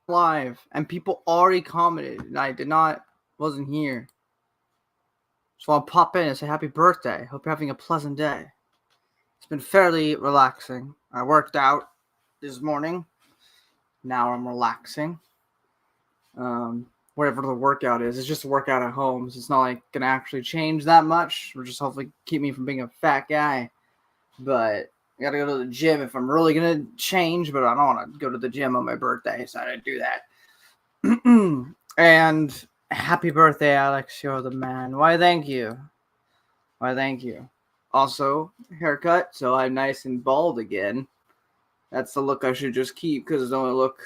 live, and people already commented, and wasn't here. So I'll pop in and say happy birthday. Hope you're having a pleasant day. It's been fairly relaxing. I worked out this morning. Now I'm relaxing. Whatever the workout is, it's just a workout at home. So it's not like gonna actually change that much. Or just hopefully keep me from being a fat guy. But I gotta go to the gym if I'm really gonna change. But I don't want to go to the gym on my birthday, so I didn't do that. And happy birthday, Alex. You're the man. Why, thank you. Why, thank you. Also, haircut, so I'm nice and bald again. That's the look I should just keep because it's the only look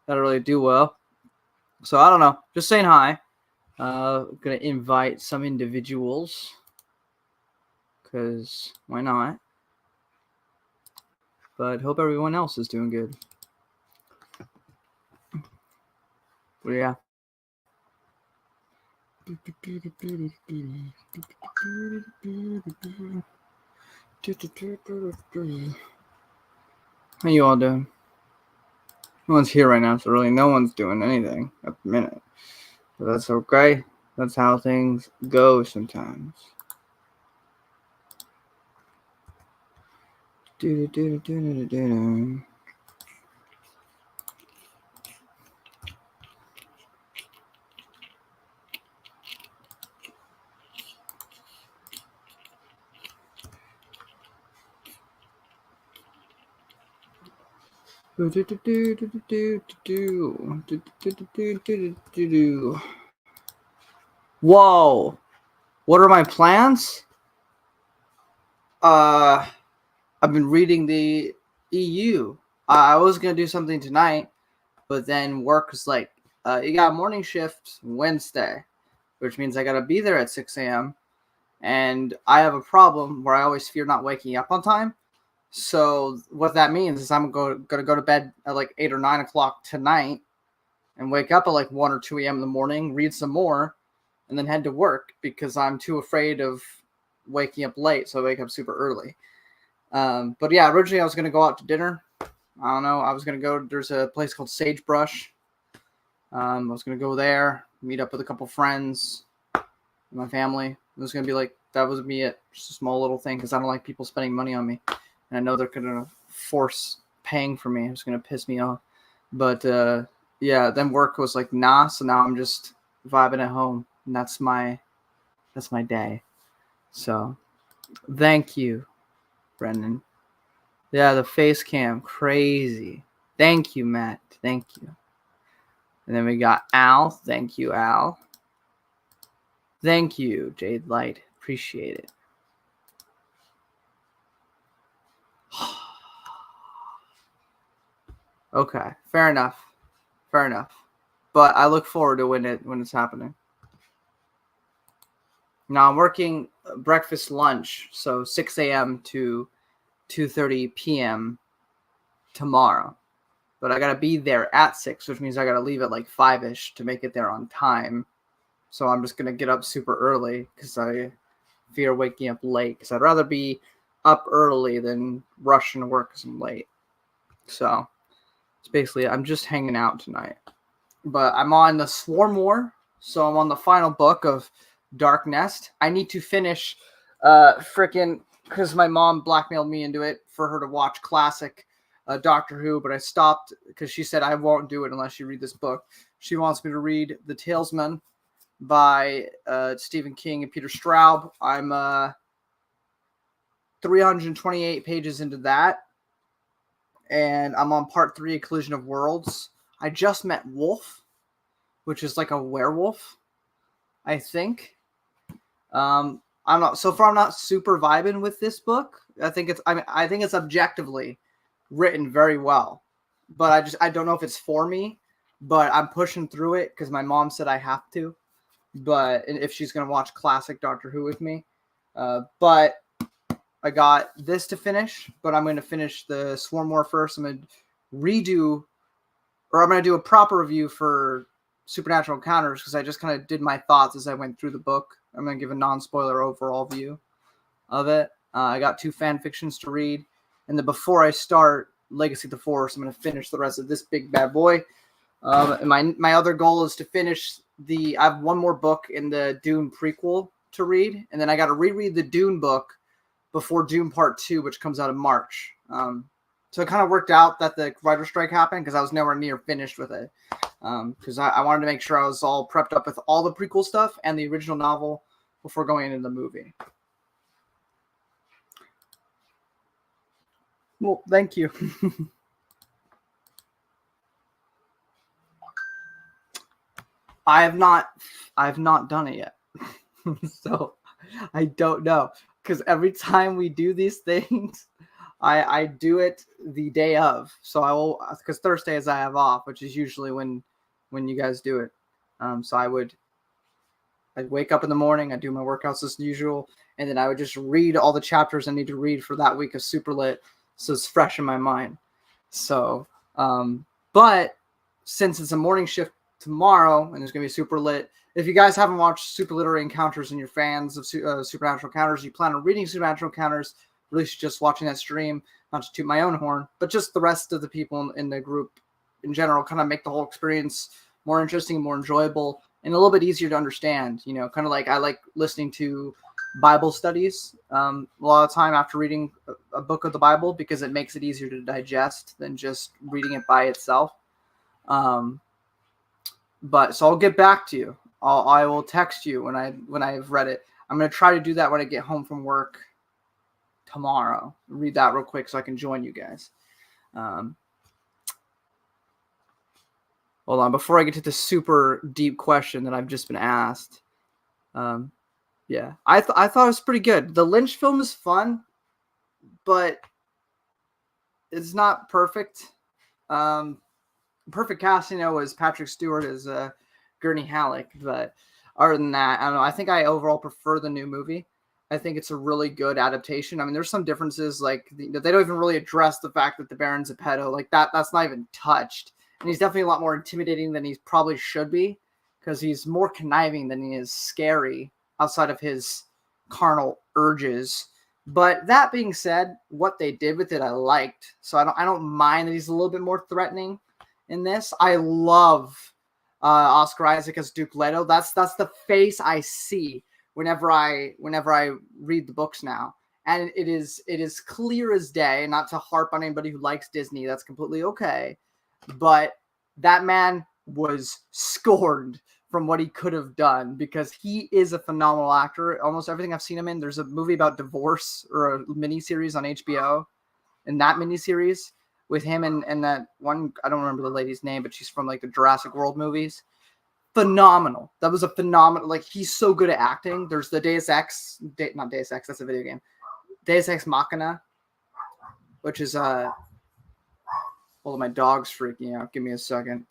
that I really do well. So I don't know. Just saying hi. Gonna invite some individuals because why not? But hope everyone else is doing good. But yeah. How you all doing? No one's here right now, so really no one's doing anything at the minute. But that's okay. That's how things go sometimes. Whoa! What are my plans? I've been reading the EU. I was gonna do something tonight, but then work was like, you got morning shift Wednesday, which means I gotta be there at 6 a.m. And I have a problem where I always fear not waking up on time. So what that means is I'm gonna go to bed at like 8 or 9 o'clock tonight and wake up at like 1 or 2 a.m. in the morning, read some more, and then head to work because I'm too afraid of waking up late, so I wake up super early. But yeah, originally I was going to go out to dinner. I don't know. I was going to go, there's a place called Sagebrush. I was going to go there, meet up with a couple friends, my family. It was going to be like, that was me it. Just a small little thing because I don't like people spending money on me. And I know they're going to force paying for me. It's going to piss me off. But yeah, then work was like, nah. So now I'm just vibing at home. And that's my day. So thank you, Brendan. Yeah, the face cam, crazy. Thank you, Matt. Thank you. And then we got Al. Thank you, Al. Thank you, Jade Light. Appreciate it. Okay, fair enough. Fair enough. But I look forward to when it's happening. Now I'm working breakfast lunch, so 6 a.m. to 2:30 p.m. tomorrow. But I gotta be there at 6, which means I gotta leave at like 5-ish to make it there on time. So I'm just gonna get up super early because I fear waking up late. Because I'd rather be up early than rushing to work because I'm late. So it's basically I'm just hanging out tonight. But I'm on the Swarm War, so I'm on the final book of Dark Nest. I need to finish freaking because my mom blackmailed me into it for her to watch classic Doctor Who, but I stopped because she said I won't do it unless you read this book. She wants me to read The Talesman by Stephen King and Peter Straub. I'm 328 pages into that, and I'm on part 3 of Collision of Worlds. I just met Wolf, which is like a werewolf, I think. I'm not so far. I'm not super vibing with this book. I think it's objectively written very well, but I don't know if it's for me. But I'm pushing through it because my mom said I have to. But if she's gonna watch classic Doctor Who with me, but I got this to finish. But I'm gonna finish the Swarm War first. I'm gonna redo, or I'm gonna do a proper review for Supernatural Encounters because I just kind of did my thoughts as I went through the book. I'm going to give a non-spoiler overall view of it. I got 2 fan fictions to read. And then before I start Legacy of the Force. I'm going to finish the rest of this big bad boy. And my other goal is to finish I have one more book in the Dune prequel to read, and then I got to reread the Dune book before Dune Part 2, which comes out in March. So it kind of worked out that the writer's strike happened because I was nowhere near finished with it. Because I wanted to make sure I was all prepped up with all the prequel stuff and the original novel before going into the movie. Well, thank you. I have not done it yet. So I don't know. Because every time we do these things, I do it the day of. So I will, because Thursdays I have off, which is usually when you guys do it. So I'd wake up in the morning, I'd do my workouts as usual, and then I would just read all the chapters I need to read for that week of Super Lit, so it's fresh in my mind. So, but since it's a morning shift tomorrow, and there's going to be Super Lit, if you guys haven't watched Super Literary Encounters and you're fans of Supernatural Encounters, you plan on reading Supernatural Encounters, really just watching that stream, not to toot my own horn, but just the rest of the people in the group in general kind of make the whole experience more interesting, more enjoyable, and a little bit easier to understand. You know, kind of like I like listening to Bible studies a lot of time after reading a book of the Bible because it makes it easier to digest than just reading it by itself. But so I'll get back to you. I will text you when I've read it. I'm going to try to do that when I get home from work tomorrow. Read that real quick so I can join you guys. Hold on, before I get to the super deep question that I've just been asked. Yeah, I thought it was pretty good. The Lynch film is fun, but it's not perfect. Perfect casting, was Patrick Stewart as Gurney Halleck, but other than that, I don't know. I think I overall prefer the new movie. I think it's a really good adaptation. I mean, there's some differences, like they don't even really address the fact that the Baron's a pedo. Like that's not even touched. And he's definitely a lot more intimidating than he probably should be because he's more conniving than he is scary outside of his carnal urges. But that being said, what they did with it, I liked. So I don't mind that he's a little bit more threatening in this. I love Oscar Isaac as Duke Leto. That's the face I see whenever I read the books now. And it is clear as day, not to harp on anybody who likes Disney. That's completely okay. But that man was scorned from what he could have done because he is a phenomenal actor. Almost everything I've seen him in. There's a movie about divorce or a miniseries on HBO. And that miniseries with him and that one, I don't remember the lady's name, but she's from like the Jurassic World movies. Phenomenal. That was a phenomenal, like he's so good at acting. There's the not Deus Ex, that's a video game. Deus Ex Machina, which is hold on, my dog's freaking out. Give me a second.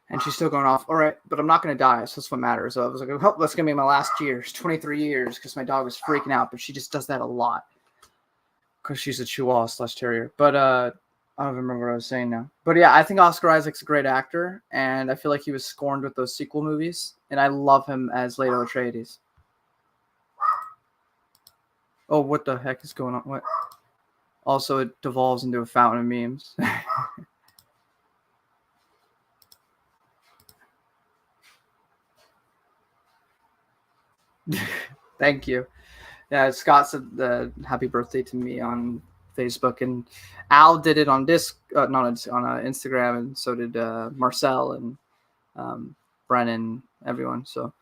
And she's still going off. All right, but I'm not going to die, so that's what matters. So I was like, oh, that's going to be my last years, 23 years, because my dog was freaking out, but she just does that a lot. Because she's a Chihuahua/Terrier. But I don't remember what I was saying now. But yeah, I think Oscar Isaac's a great actor, and I feel like he was scorned with those sequel movies, and I love him as Leto Atreides. Oh, what the heck is going on? What? Also, it devolves into a fountain of memes. Thank you. Yeah, Scott said happy birthday to me on Facebook, and Al did it on Instagram, and so did Marcel and Brennan, everyone. So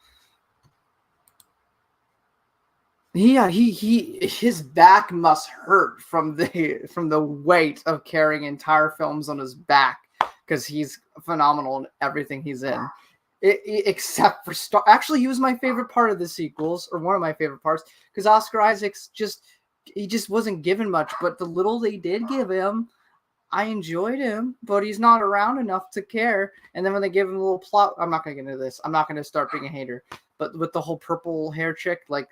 yeah, his back must hurt from the weight of carrying entire films on his back because he's phenomenal in everything he's in. Except for actually, he was my favorite part of the sequels, or one of my favorite parts, because Oscar Isaac's just wasn't given much, but the little they did give him, I enjoyed him, but he's not around enough to care. And then when they give him a little plot, I'm not gonna get into this. I'm not gonna start being a hater, but with the whole purple hair chick, like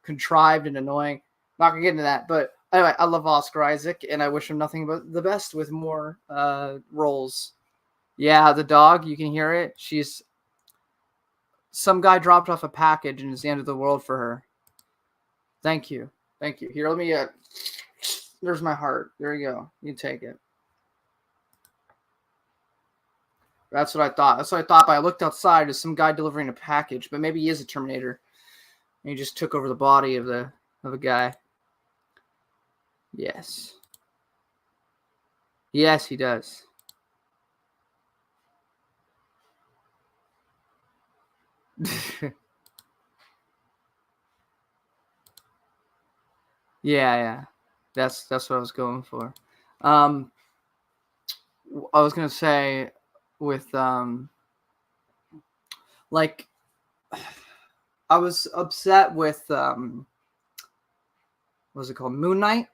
contrived and annoying, not gonna get into that. But anyway, I love Oscar Isaac, and I wish him nothing but the best with more roles. Yeah, the dog, you can hear it. Some guy dropped off a package, and it's the end of the world for her. Thank you. Here, let me. There's my heart. There you go. You take it. That's what I thought. But I looked outside as some guy delivering a package, but maybe he is a Terminator. And he just took over the body of a guy. Yes. Yes, he does. Yeah. That's what I was going for. I was gonna say with like I was upset with what's it called, Moon Knight,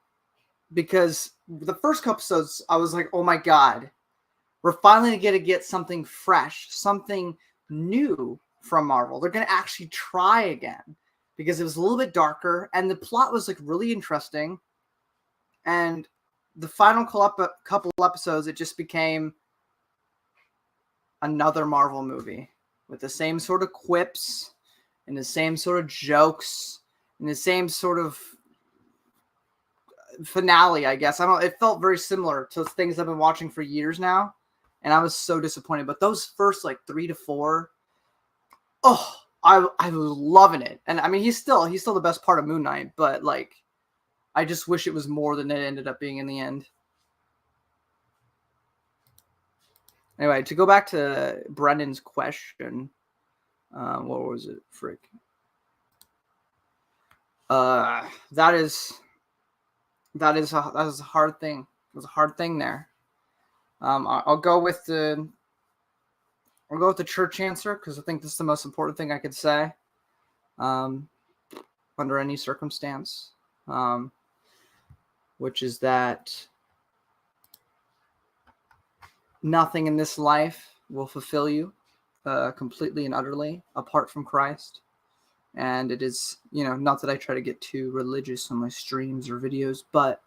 because the first couple episodes I was like, oh my god, we're finally gonna get something fresh, something new from Marvel. They're gonna actually try again, because it was a little bit darker and the plot was like really interesting. And the final couple episodes, it just became another Marvel movie with the same sort of quips and the same sort of jokes and the same sort of finale, I guess. I don't know. It felt very similar to things I've been watching for years now, and I was so disappointed. But those first like 3 to 4, I was loving it. And I mean, he's still the best part of Moon Knight, but like, I just wish it was more than it ended up being in the end. Anyway, to go back to Brendan's question, what was it? Frick. That is a hard thing. It was a hard thing there. I'll go with the church answer, because I think this is the most important thing I could say under any circumstance, which is that nothing in this life will fulfill you completely and utterly apart from Christ. And it is, not that I try to get too religious on my streams or videos, but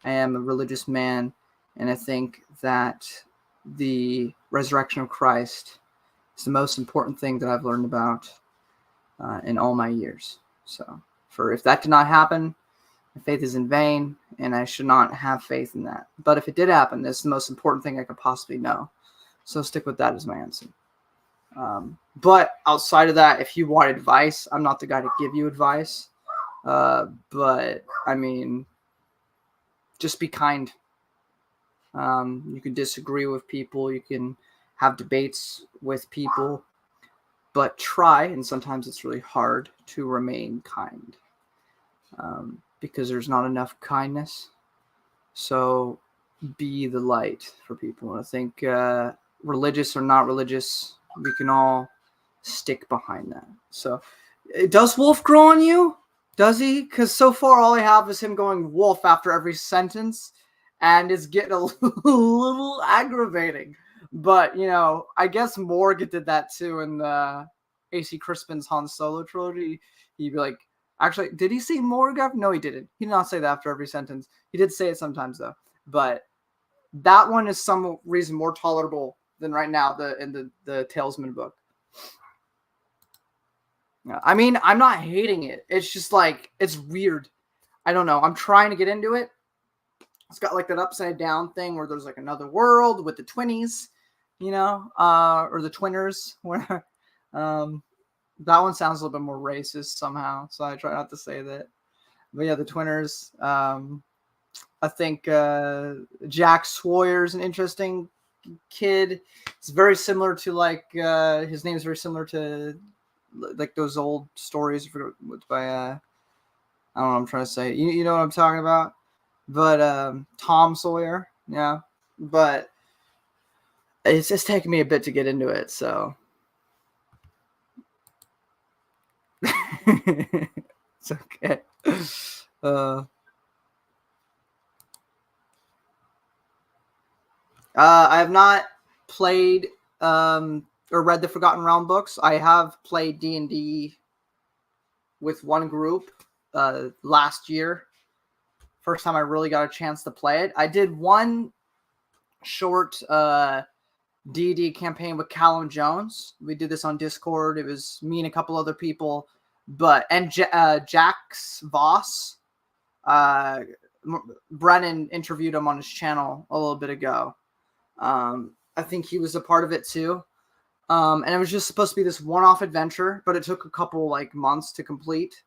I am a religious man, and I think that the resurrection of Christ is the most important thing that I've learned about in all my years. So, if that did not happen, my faith is in vain, and I should not have faith in that. But if it did happen, it's the most important thing I could possibly know. So stick with that as my answer. But outside of that, if you want advice, I'm not the guy to give you advice. But I mean, just be kind. You can disagree with people. You can have debates with people, but try. And sometimes it's really hard to remain kind, because there's not enough kindness. So be the light for people. And I think, religious or not religious, we can all stick behind that. So, does Wolf grow on you? Does he? Because so far all I have is him going Wolf after every sentence, and it's getting a little aggravating. But, I guess Morgan did that too in the AC Crispin's Han Solo trilogy. He'd be like, actually, did he say Morgan? No, he didn't. He did not say that after every sentence. He did say it sometimes, though. But that one is some reason more tolerable than right now in the Talesman book. I mean, I'm not hating it. It's just like, it's weird. I don't know. I'm trying to get into it. It's got like that upside down thing where there's like another world with the twinnies, or the twinners. Where that one sounds a little bit more racist somehow, so I try not to say that. But yeah, the twinners. I think Jack Sawyer's an interesting kid. It's very similar to like his name is very similar to like those old stories by I don't know what I'm trying to say. You know what I'm talking about? But Tom Sawyer, yeah. But it's just taking me a bit to get into it, so it's okay. I have not played or read the Forgotten Realm books. I have played D&D with one group last year, First time I really got a chance to play it. I did one short D&D campaign with Callum Jones. We did this on Discord. It was me and a couple other people, and Jax Voss. Brennan interviewed him on his channel a little bit ago. I think he was a part of it too. And it was just supposed to be this one-off adventure, but it took a couple months to complete.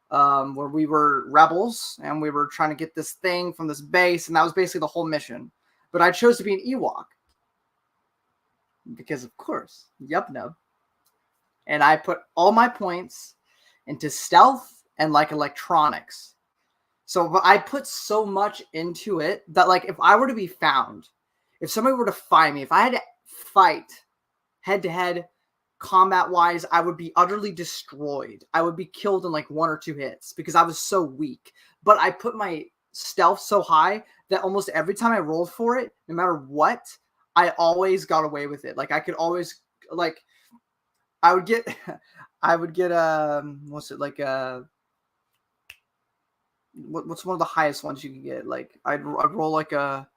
Where we were rebels and we were trying to get this thing from this base, and that was basically the whole mission. But I chose to be an Ewok because, of course, yup, no. And I put all my points into stealth and electronics. So I put so much into it that if I were to be found, if somebody were to find me, if I had to fight head-to-head combat-wise, I would be utterly destroyed. I would be killed in 1 or 2 hits because I was so weak. But I put my stealth so high that almost every time I rolled for it, no matter what, I always got away with it. I could always, I would get, what's it, what's one of the highest ones you can get? I'd roll a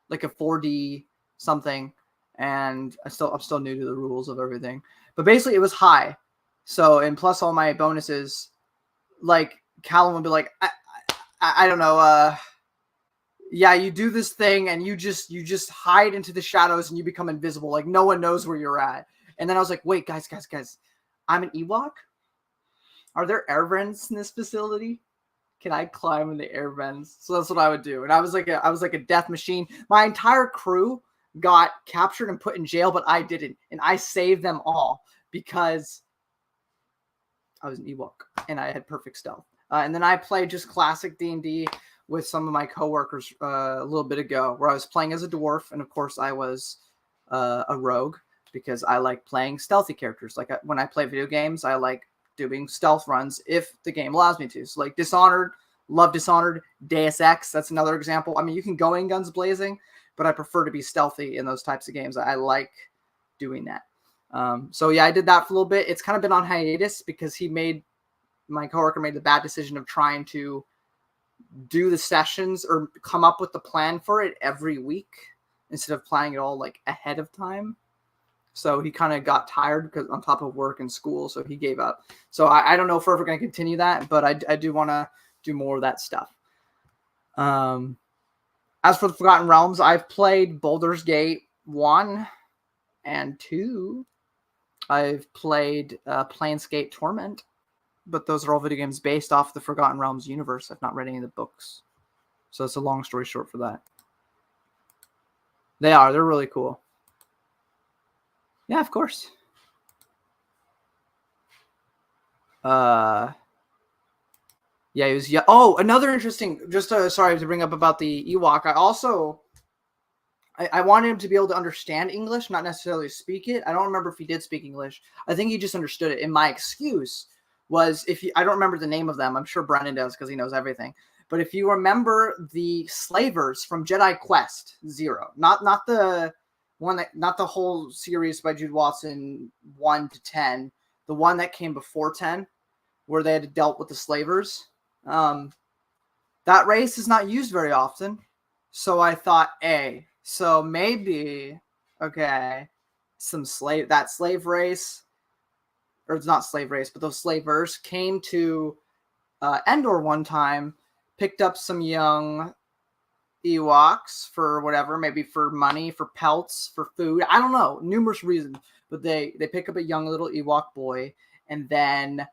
4D something, and I'm still new to the rules of everything. But basically, it was high. So, and plus all my bonuses, Callum would be I don't know, yeah, you do this thing and you just hide into the shadows and you become invisible. No one knows where you're at. And then I was like, wait, guys, I'm an Ewok? Are there air vents in this facility? Can I climb in the air vents? So that's what I would do. And I was like a death machine. My entire crew got captured and put in jail, but I didn't. And I saved them all because I was an Ewok and I had perfect stealth. And then I played just classic D&D with some of my coworkers a little bit ago, where I was playing as a dwarf. And of course I was a rogue because I like playing stealthy characters. When I play video games, I like doing stealth runs if the game allows me to. So Dishonored, love Dishonored, Deus Ex, that's another example. I mean, you can go in guns blazing, but I prefer to be stealthy in those types of games. I like doing that. So yeah, I did that for a little bit. It's kind of been on hiatus because my coworker made the bad decision of trying to do the sessions or come up with the plan for it every week instead of playing it all ahead of time. So he kind of got tired because on top of work and school, so he gave up. So I don't know if we're ever going to continue that, but I do want to do more of that stuff. As for the Forgotten Realms, I've played Baldur's Gate 1 and 2. I've played Planescape Torment, but those are all video games based off the Forgotten Realms universe. I've not read any of the books. So it's a long story short for that. They're really cool. Yeah, of course. Yeah, he was. Yeah. Oh, another interesting. Just sorry to bring up about the Ewok. I wanted him to be able to understand English, not necessarily speak it. I don't remember if he did speak English. I think he just understood it. And my excuse was I don't remember the name of them. I'm sure Brennan does because he knows everything. But if you remember the slavers from Jedi Quest Zero, not the one not the whole series by Jude Watson 1 to 10, the one that came before 10, where they had dealt with the slavers. That race is not used very often. So I thought, so maybe, that slave race, or it's not slave race, but those slavers came to Endor one time, picked up some young Ewoks for whatever, maybe for money, for pelts, for food. I don't know, numerous reasons. But they pick up a young little Ewok boy, and then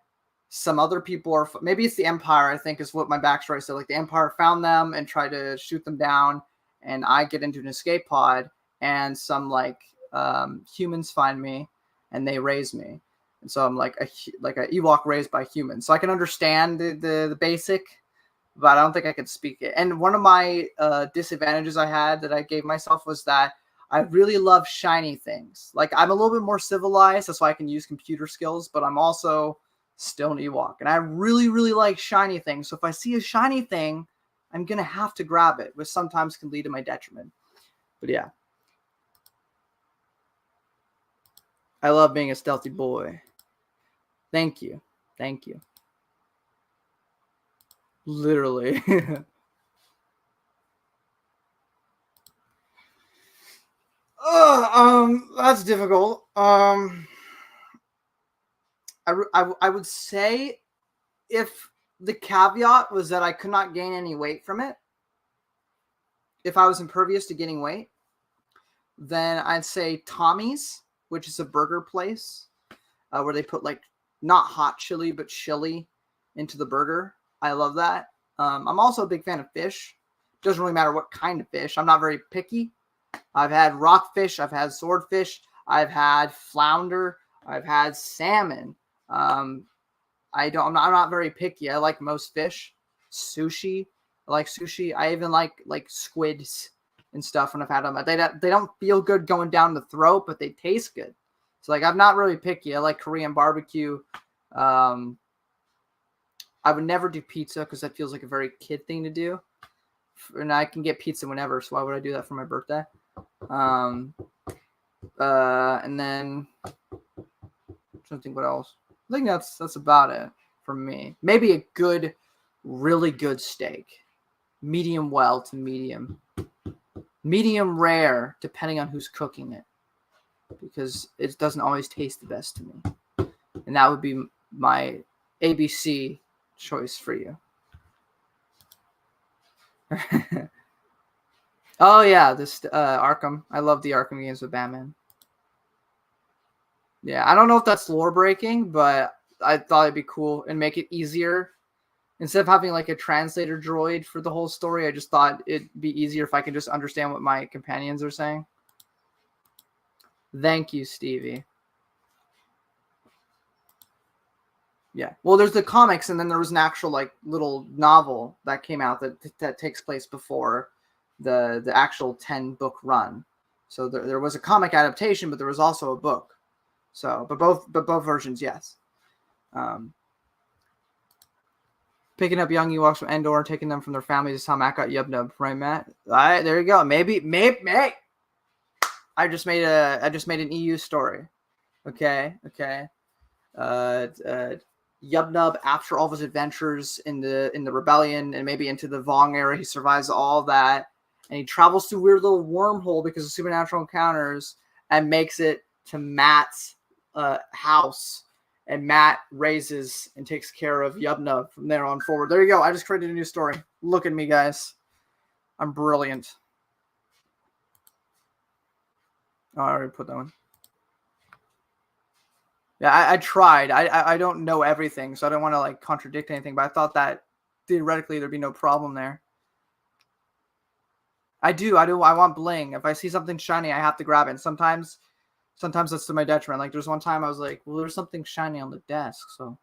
some other people maybe it's the Empire, I think is what my backstory said. The Empire found them and tried to shoot them down, and I get into an escape pod, and some humans find me, and they raise me, and so I'm a Ewok raised by humans. So I can understand the basic, but I don't think I could speak it. And one of my disadvantages I had that I gave myself was that I really love shiny things. I'm a little bit more civilized, that's why I can use computer skills, but I'm also still an Ewok. And I really, really like shiny things. So if I see a shiny thing, I'm going to have to grab it, which sometimes can lead to my detriment. But yeah. I love being a stealthy boy. Thank you. Thank you. Literally. That's difficult. I would say if the caveat was that I could not gain any weight from it, if I was impervious to gaining weight, then I'd say Tommy's, which is a burger place where they put like not hot chili, but chili into the burger. I love that. I'm also a big fan of fish. Doesn't really matter what kind of fish. I'm not very picky. I've had rockfish. I've had swordfish. I've had flounder. I've had salmon. I'm not very picky. I like most fish. Sushi. I like sushi. I even like squids and stuff when I've had them. They don't feel good going down the throat, but they taste good. So like I'm not really picky. I like Korean barbecue. I would never do pizza because that feels like a very kid thing to do. And I can get pizza whenever, so why would I do that for my birthday? And then I'm trying to think what else. I think that's about it for me. Maybe a good, really good steak. Medium well to medium. Medium rare, depending on who's cooking it. Because it doesn't always taste the best to me. And that would be my ABC choice for you. Oh yeah, this Arkham. I love the Arkham games with Batman. Yeah, I don't know if that's lore breaking, but I thought it'd be cool and make it easier. Instead of having like a translator droid for the whole story, I just thought it'd be easier if I could just understand what my companions are saying. Thank you, Stevie. Yeah. Well, there's the comics, and then there was an actual like little novel that came out that takes place before the actual 10-book run. So there was a comic adaptation, but there was also a book. So, but both versions, yes. Picking up young Ewoks from Endor and taking them from their families is how Matt got Yub-Nub, right, Matt? All right, there you go. Maybe. I just made an EU story. Okay. Yub-Nub, after all of his adventures in the rebellion and maybe into the Vong era, he survives all that, and he travels through weird little wormhole because of supernatural encounters and makes it to Matt's house, and Matt raises and takes care of Yub-Nub from there on forward. There you go. I just created a new story. Look at me, guys. I'm brilliant. Oh, I already put that one. Yeah, I tried. I don't know everything, so I don't want to like contradict anything, but I thought that theoretically there'd be no problem there. I do. I want bling. If I see something shiny, I have to grab it. Sometimes that's to my detriment. Like there's one time I was like, well, there's something shiny on the desk, so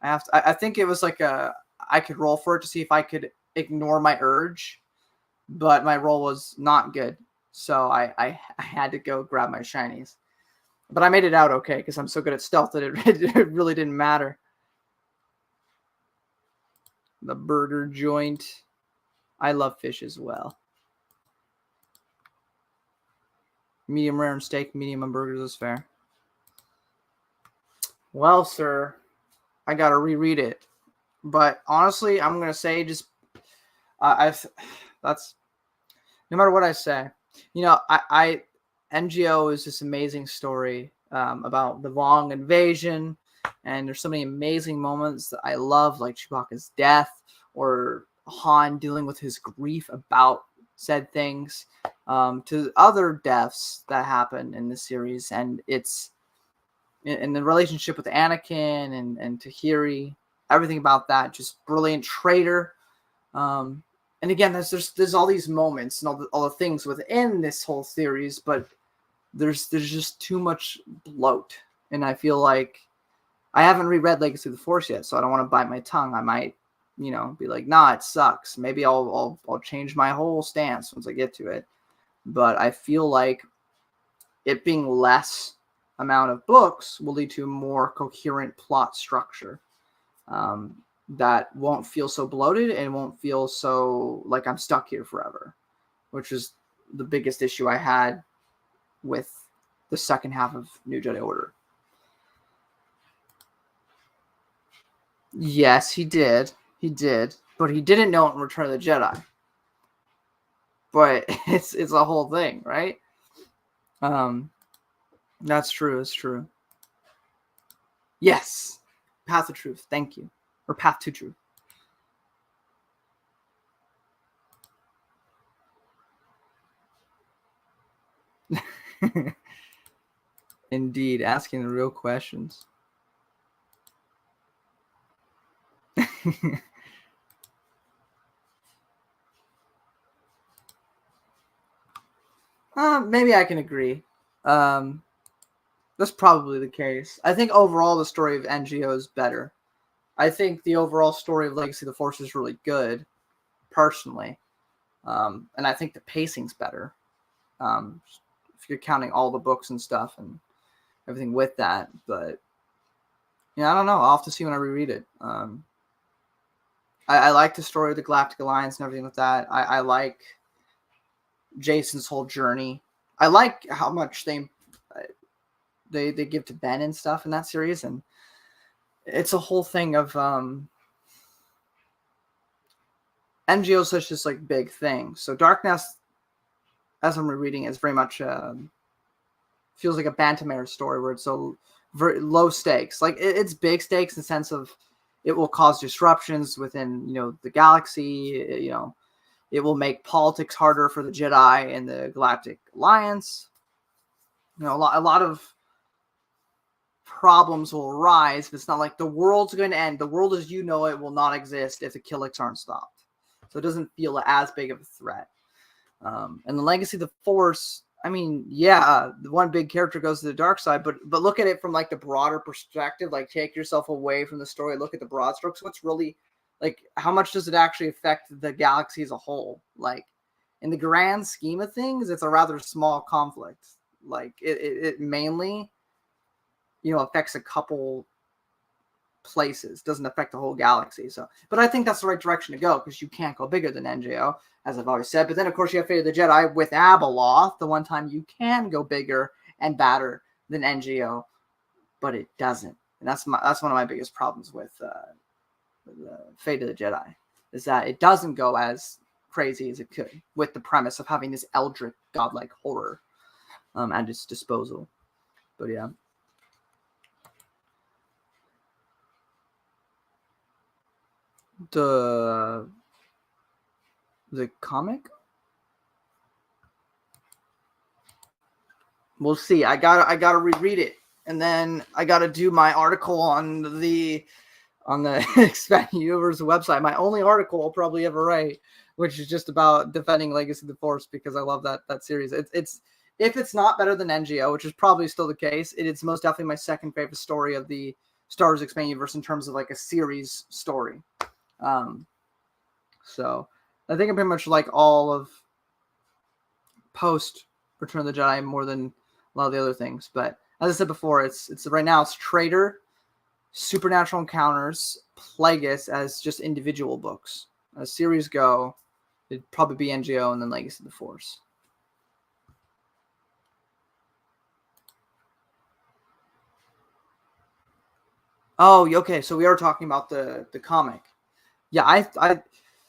I have to. I think it was like I could roll for it to see if I could ignore my urge, but my roll was not good, so I had to go grab my shinies. But I made it out okay because I'm so good at stealth that it really didn't matter. The burger joint. I love fish as well. Medium rare and steak, medium on burgers is fair. Well, sir, I got to reread it. But honestly, I'm going to say just that's no matter what I say. You know, NGO is this amazing story about the Vong invasion, and there's so many amazing moments that I love, like Chewbacca's death or Han dealing with his grief about said things, to other deaths that happen in the series, and it's in the relationship with Anakin and Tahiri, everything about that, just brilliant traitor. And again, there's all these moments and all the things within this whole series, but there's just too much bloat, and I feel like I haven't reread Legacy of the Force yet, so I don't want to bite my tongue. I might, be like, nah, it sucks. Maybe I'll change my whole stance once I get to it, but I feel like it being less amount of books will lead to a more coherent plot structure. That won't feel so bloated and won't feel so like I'm stuck here forever, which is the biggest issue I had with the second half of New Jedi Order. Yes, he did. He did. But he didn't know it in Return of the Jedi. But it's a whole thing, right? That's true. It's true. Yes. Path of Truth. Thank you. Or Path to Truth. Indeed, asking the real questions. Maybe I can agree. That's probably the case. I think overall the story of NGO is better. I think the overall story of Legacy of the Force is really good, personally. And I think the pacing's better. If you're counting all the books and stuff and everything with that. But, I don't know. I'll have to see when I reread it. I like the story of the Galactic Alliance and everything with that. I like Jason's whole journey. I like how much they give to Ben and stuff in that series, and it's a whole thing of NGO is such this like big thing. So Dark Nest, as I'm rereading, is very much feels like a Bantamare story where it's so very low stakes. Like it's big stakes in the sense of it will cause disruptions within the galaxy. It will make politics harder for the Jedi and the Galactic Alliance. A lot of problems will arise, but it's not like the world's going to end. The world as you know it will not exist if the Killiks aren't stopped. So it doesn't feel as big of a threat. And the Legacy of the Force, I mean, the one big character goes to the dark side, but look at it from like the broader perspective. Like take yourself away from the story. Look at the broad strokes. What's really like? How much does it actually affect the galaxy as a whole? Like in the grand scheme of things, it's a rather small conflict. Like it mainly, affects a couple places, doesn't affect the whole galaxy. So, but I think that's the right direction to go because you can't go bigger than NGO, as I've always said. But then, of course, you have Fate of the Jedi with Abeloth, the one time you can go bigger and badder than NGO, but it doesn't. And that's one of my biggest problems with Fate of the Jedi, is that it doesn't go as crazy as it could with the premise of having this eldritch godlike horror at its disposal. But yeah. The comic, we'll see. I gotta reread it, and then I gotta do my article on the Expanded Universe website. My only article I'll probably ever write, which is just about defending Legacy of the Force, because I love that series. It's if it's not better than NGO, which is probably still the case, it's most definitely my second favorite story of the Star Wars Expanded Universe in terms of like a series story. So I think I pretty much like all of post Return of the Jedi more than a lot of the other things. But as I said before, it's right now it's Traitor, Supernatural Encounters, Plagueis as just individual books. As series go, it'd probably be NGO and then Legacy of the Force. Oh, okay. So we are talking about the comic. Yeah, I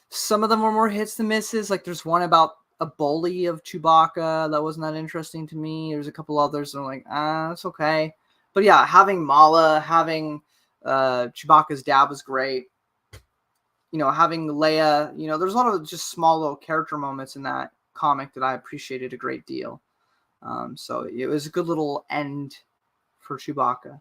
some of them were more hits than misses. Like there's one about a bully of Chewbacca that wasn't that interesting to me. There's a couple others that are like, it's okay. But yeah, having Mala, having Chewbacca's dad was great. Having Leia, there's a lot of just small little character moments in that comic that I appreciated a great deal. So it was a good little end for Chewbacca.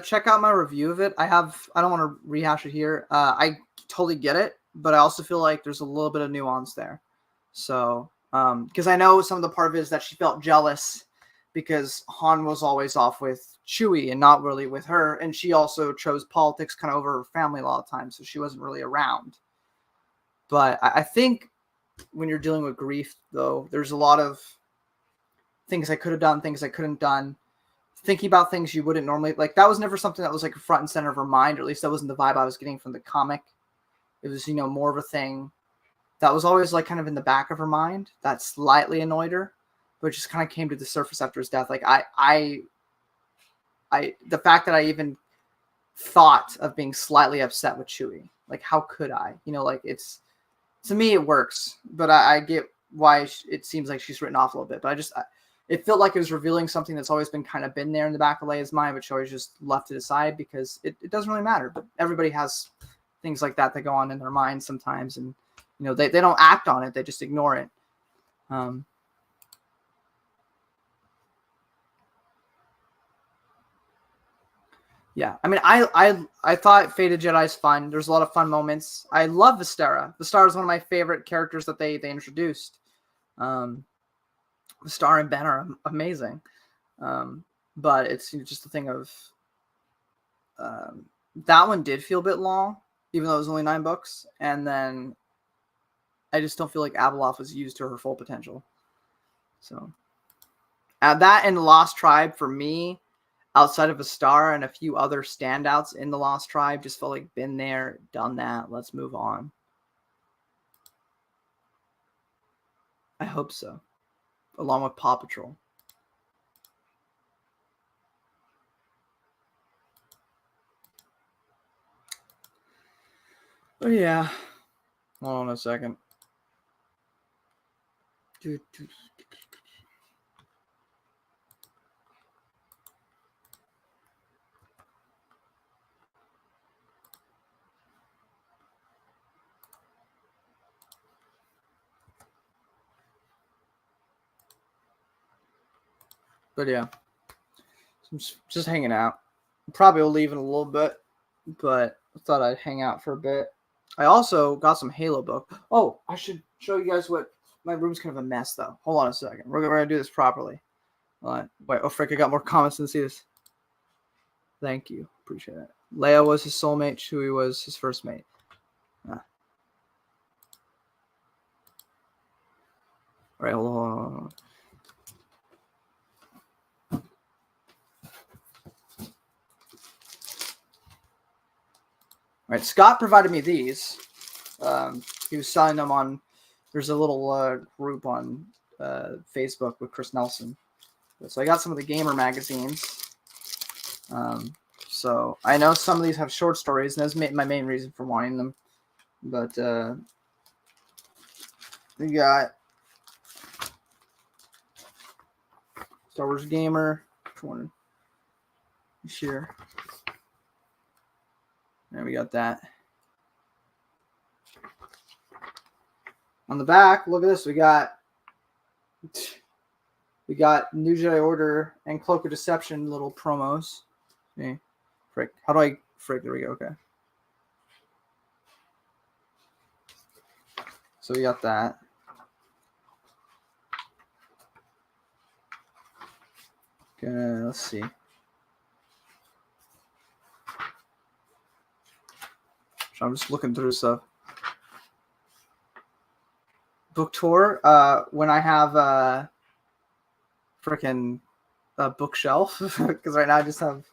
Check out my review of it. I don't want to rehash it here. I totally get it, but I also feel like there's a little bit of nuance there. So, because I know some of the part of it is that she felt jealous because Han was always off with Chewie and not really with her, and she also chose politics kind of over her family a lot of times, so she wasn't really around. But I think when you're dealing with grief, though, there's a lot of things I could have done, things I couldn't have done. Thinking about things you wouldn't normally like. That was never something that was like front and center of her mind, or at least that wasn't the vibe I was getting from the comic. It was, more of a thing that was always like kind of in the back of her mind that slightly annoyed her, but just kind of came to the surface after his death. Like I the fact that I even thought of being slightly upset with Chewie, like how could I? Like it's to me it works, but I get why it seems like she's written off a little bit. But it felt like it was revealing something that's always been kind of been there in the back of Leia's mind, but she always just left it aside because it doesn't really matter. But everybody has things like that go on in their minds sometimes, and they don't act on it; they just ignore it. Yeah, I mean, I thought Fate of Jedi is fun. There's a lot of fun moments. I love Vistara. Vistara is one of my favorite characters that they introduced. Vistara and Ben are amazing, but it's just a thing of that one did feel a bit long, even though it was only 9 books, and then I just don't feel like Abeloth was used to her full potential. So, that and the Lost Tribe for me, outside of Vistara and a few other standouts in the Lost Tribe, just felt like been there, done that. Let's move on. I hope so. Along with Paw Patrol. Oh yeah. Hold on a second. But yeah, I'm just hanging out. Probably will leave in a little bit, but I thought I'd hang out for a bit. I also got some Halo book. Oh, I should show you guys what my room's kind of a mess though. Hold on a second. We're gonna do this properly. Hold on. Wait, oh frick, I got more comments than see this. Thank you. Appreciate it. Leia was his soulmate, Chewie was his first mate. All right, hold on. All right, Scott provided me these. He was selling them on. There's a little group on Facebook with Chris Nelson. So I got some of the gamer magazines. So I know some of these have short stories, and that's my main reason for wanting them. But we got Star Wars Gamer. Which one? Sure. There we got that. On the back, look at this. We got New Jedi Order and Cloak of Deception little promos. Okay. Frick. How do I frick? There we go. Okay. So we got that. Okay, let's see. So I'm just looking through stuff. Book tour. When I have a freaking bookshelf, because right now I just have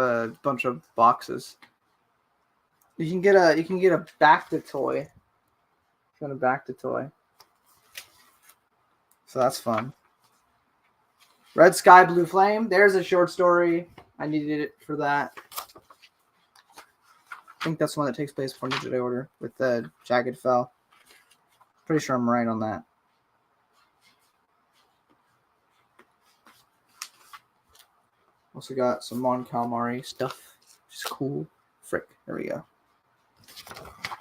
a bunch of boxes. You can get a Bacta toy. If you want a Bacta toy. So that's fun. Red Sky, Blue Flame. There's a short story. I needed it for that. I think that's the one that takes place before New Jedi Order with the Jagged Fell. Pretty sure I'm right on that. Also got some Mon Calamari stuff, which is cool. Frick. There we go.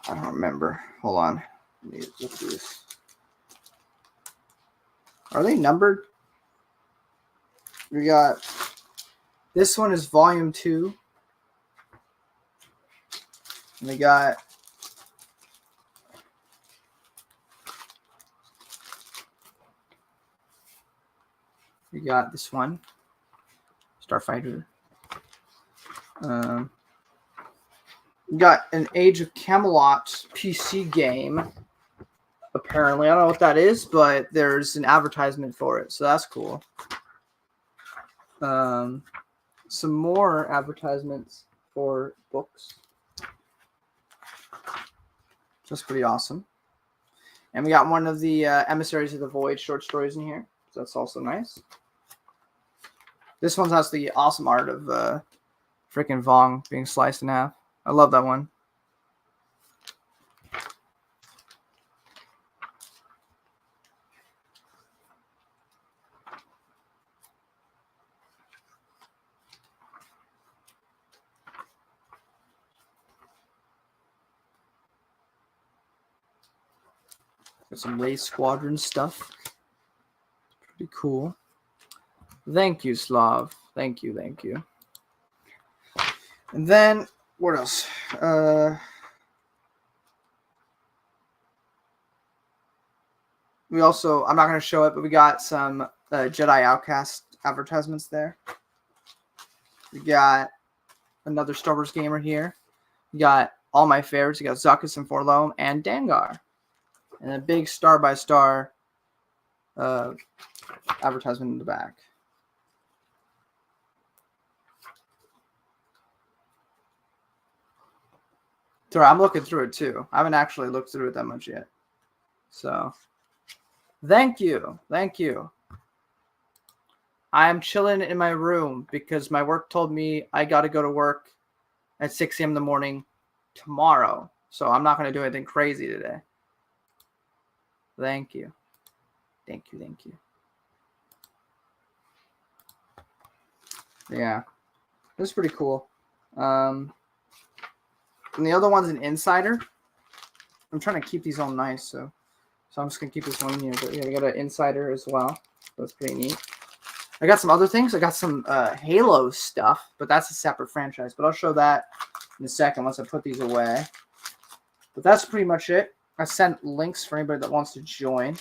I don't remember. Hold on. Let me look through this. Are they numbered? We got... This one is volume 2. And we got this one, Starfighter. We got an Age of Camelot PC game. Apparently, I don't know what that is, but there's an advertisement for it, so that's cool. Some more advertisements for books. That's pretty awesome. And we got one of the Emissaries of the Void short stories in here. So that's also nice. This one has the awesome art of freaking Vong being sliced in half. I love that one. Got some Race Squadron stuff. Pretty cool. Thank you, Slav. Thank you. And then, what else? We also, I'm not going to show it, but we got some Jedi Outcast advertisements there. We got another Star Wars gamer here. We got all my favorites. We got Zuckuss and Forlome and Dangar. And a big star-by-star advertisement in the back. Sorry, I'm looking through it too. I haven't actually looked through it that much yet. So, thank you. I am chilling in my room because my work told me I got to go to work at 6 a.m. in the morning tomorrow. So I'm not going to do anything crazy today. Thank you. Yeah, this is pretty cool. And the other one's an Insider. I'm trying to keep these all nice, so I'm just gonna keep this one here. But yeah, we got an Insider as well. That's pretty neat. I got some other things. I got some Halo stuff, but that's a separate franchise. But I'll show that in a second once I put these away. But that's pretty much it. I sent links for anybody that wants to join.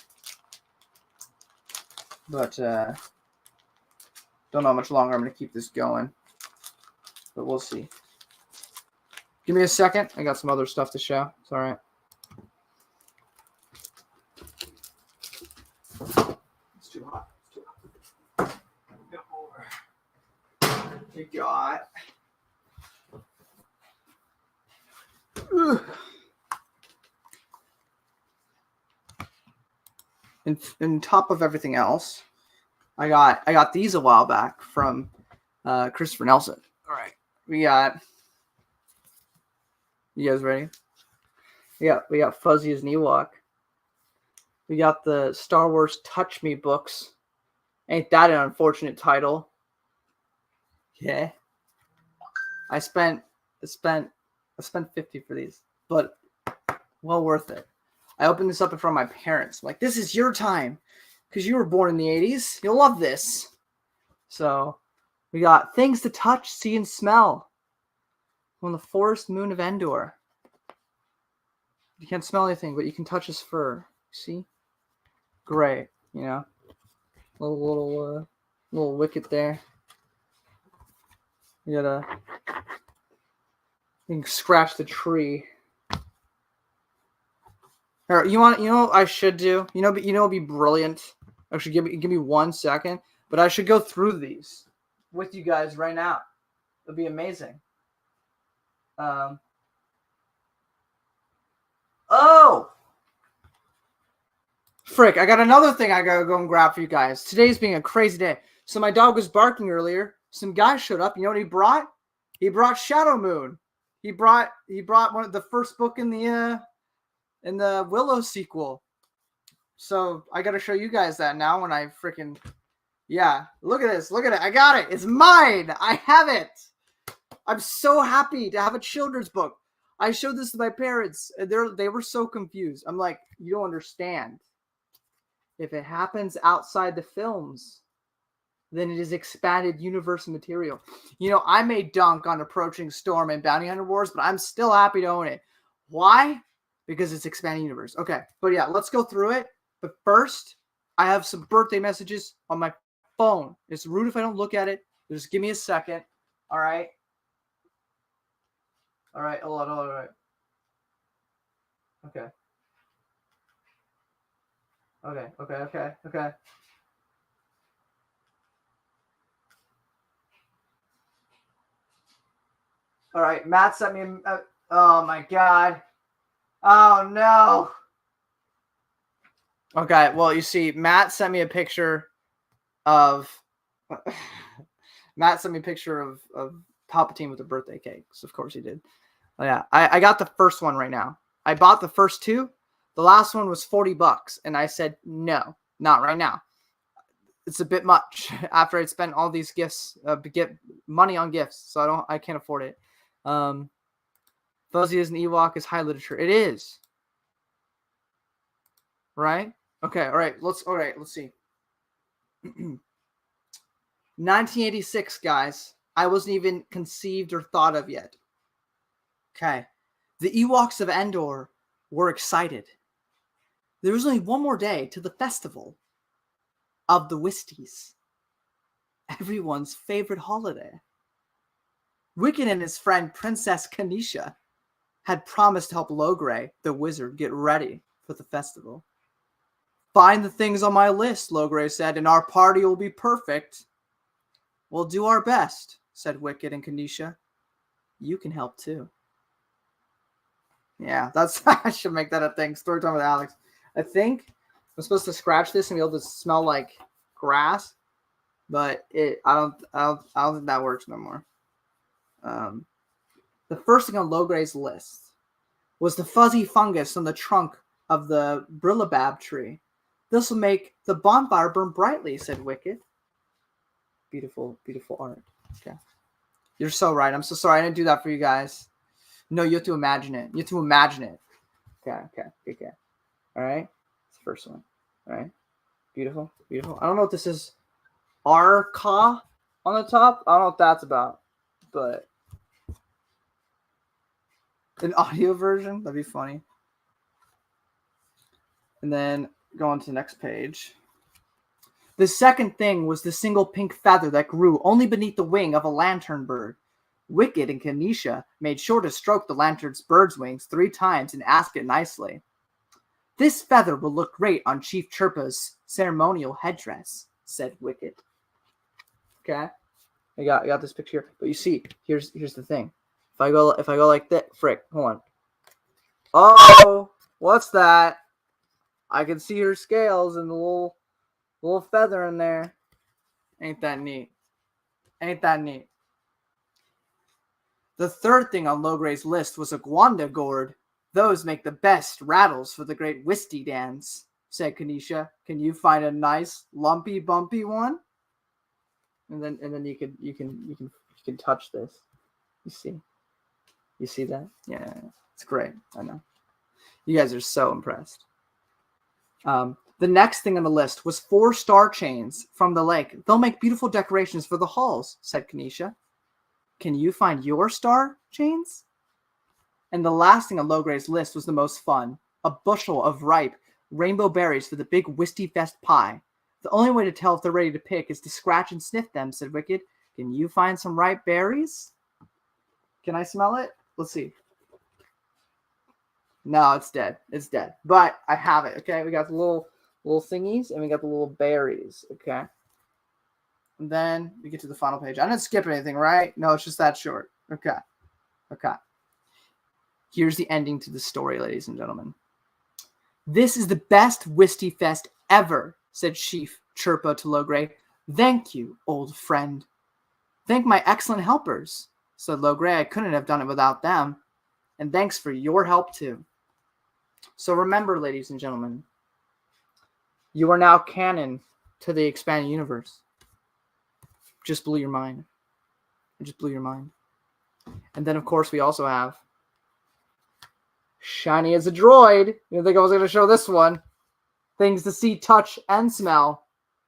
But don't know how much longer I'm going to keep this going. But we'll see. Give me a second. I got some other stuff to show. It's all right. It's too hot. We got in top of everything else, I got these a while back from Christopher Nelson. All right, we got. You guys ready? Yeah, we got Fuzzy as an Ewok. We got the Star Wars Touch Me books. Ain't that an unfortunate title? Yeah. I spent 50 for these, but well worth it. I opened this up in front of my parents. I'm like, this is your time because you were born in the 80s. You'll love this. So we got Things to Touch, See, and Smell on the Forest Moon of Endor. You can't smell anything, but you can touch his fur. See? Great. You know? Little wicket there. You can scratch the tree. All right, you know what I should do? It'd be brilliant. Actually, give me 1 second. But I should go through these with you guys right now. It'd be amazing. Oh! Frick, I got another thing I gotta go and grab for you guys. Today's being a crazy day. So my dog was barking earlier. Some guy showed up. You know what he brought? He brought Shadow Moon. He brought one of the first book in the Willow sequel. So I gotta show you guys that now when I freaking look at this. Look at it. I got it. It's mine. I have it. I'm so happy to have a children's book. I showed this to my parents. They were so confused. I'm like, you don't understand. If it happens outside the films, then it is expanded universe material. You know, I may dunk on Approaching Storm and Bounty Hunter Wars, but I'm still happy to own it. Why? Because it's expanded universe. Okay, but yeah, let's go through it. But first, I have some birthday messages on my phone. It's rude if I don't look at it. Just give me a second. All right. All right. Hold on. All right. Okay. Okay. All right. Matt sent me. Oh my God. Oh no. Okay. Well, you see, Matt sent me a picture of. Matt sent me a picture of Palpatine with a birthday cake. So of course he did. Oh, yeah. I got the first one right now. I bought the first two. The last one was $40, and I said no, not right now. It's a bit much after I'd spent all these gifts, get money on gifts, so I can't afford it. Fuzzy as an Ewok is high literature. It is. right? Okay, all right, let's see. 1986, guys. I wasn't even conceived or thought of yet. Okay. The Ewoks of Endor were excited. There was only one more day to the festival of the Wisties, everyone's favorite holiday. Wicket and his friend Princess Kanisha had promised to help Logray, the wizard, get ready for the festival. Find the things on my list, Logray said, and our party will be perfect. We'll do our best, said Wicket and Kanisha. You can help too. Yeah, that's I should make that a thing. Story time with Alex. I think I'm supposed to scratch this and be able to smell like grass, but I don't think that works no more. The first thing on Logray's list was the fuzzy fungus on the trunk of the Brilibab tree. This will make the bonfire burn brightly, said Wicket. Beautiful, beautiful art. Okay. You're so right. I'm so sorry I didn't do that for you guys. No, you have to imagine it. You have to imagine it. Okay. All right. It's the first one. All right. Beautiful, beautiful. I don't know what this is. Arca on the top. I don't know what that's about, but an audio version, that'd be funny. And then go on to the next page. The second thing was the single pink feather that grew only beneath the wing of a lantern bird. Wicket and Kanisha made sure to stroke the lantern's bird's wings 3 times and ask it nicely. This feather will look great on Chief Chirpa's ceremonial headdress, said Wicket. Okay, I got this picture, but you see, here's the thing. If I go like that, frick, hold on. Oh, what's that? I can see her scales and the little feather in there. Ain't that neat? Ain't that neat? The third thing on Logray's list was a Gwanda gourd. Those make the best rattles for the great Wisty dance, said Kanisha. Can you find a nice lumpy bumpy one? And then you can touch this. You see that? Yeah, it's great. I know. You guys are so impressed. The next thing on the list was 4 star chains from the lake. They'll make beautiful decorations for the halls, said Kanisha. Can you find your star chains? And the last thing on Logray's list was the most fun. A bushel of ripe rainbow berries for the big Wisty Fest pie. The only way to tell if they're ready to pick is to scratch and sniff them, said Wicket. Can you find some ripe berries? Can I smell it? Let's see. No, it's dead. It's dead. But I have it, okay? We got the little thingies, and we got the little berries, okay? And then we get to the final page. I didn't skip anything, right? No, it's just that short. Okay. Here's the ending to the story, ladies and gentlemen. This is the best Wisty Fest ever, said Chief Chirpa to Logray. Thank you, old friend. Thank my excellent helpers, said Logray. I couldn't have done it without them. And thanks for your help, too. So remember, ladies and gentlemen, you are now canon to the expanded universe. Just blew your mind. It just blew your mind. And then, of course, we also have Shiny as a Droid. You didn't think I was going to show this one. Things to see, touch, and smell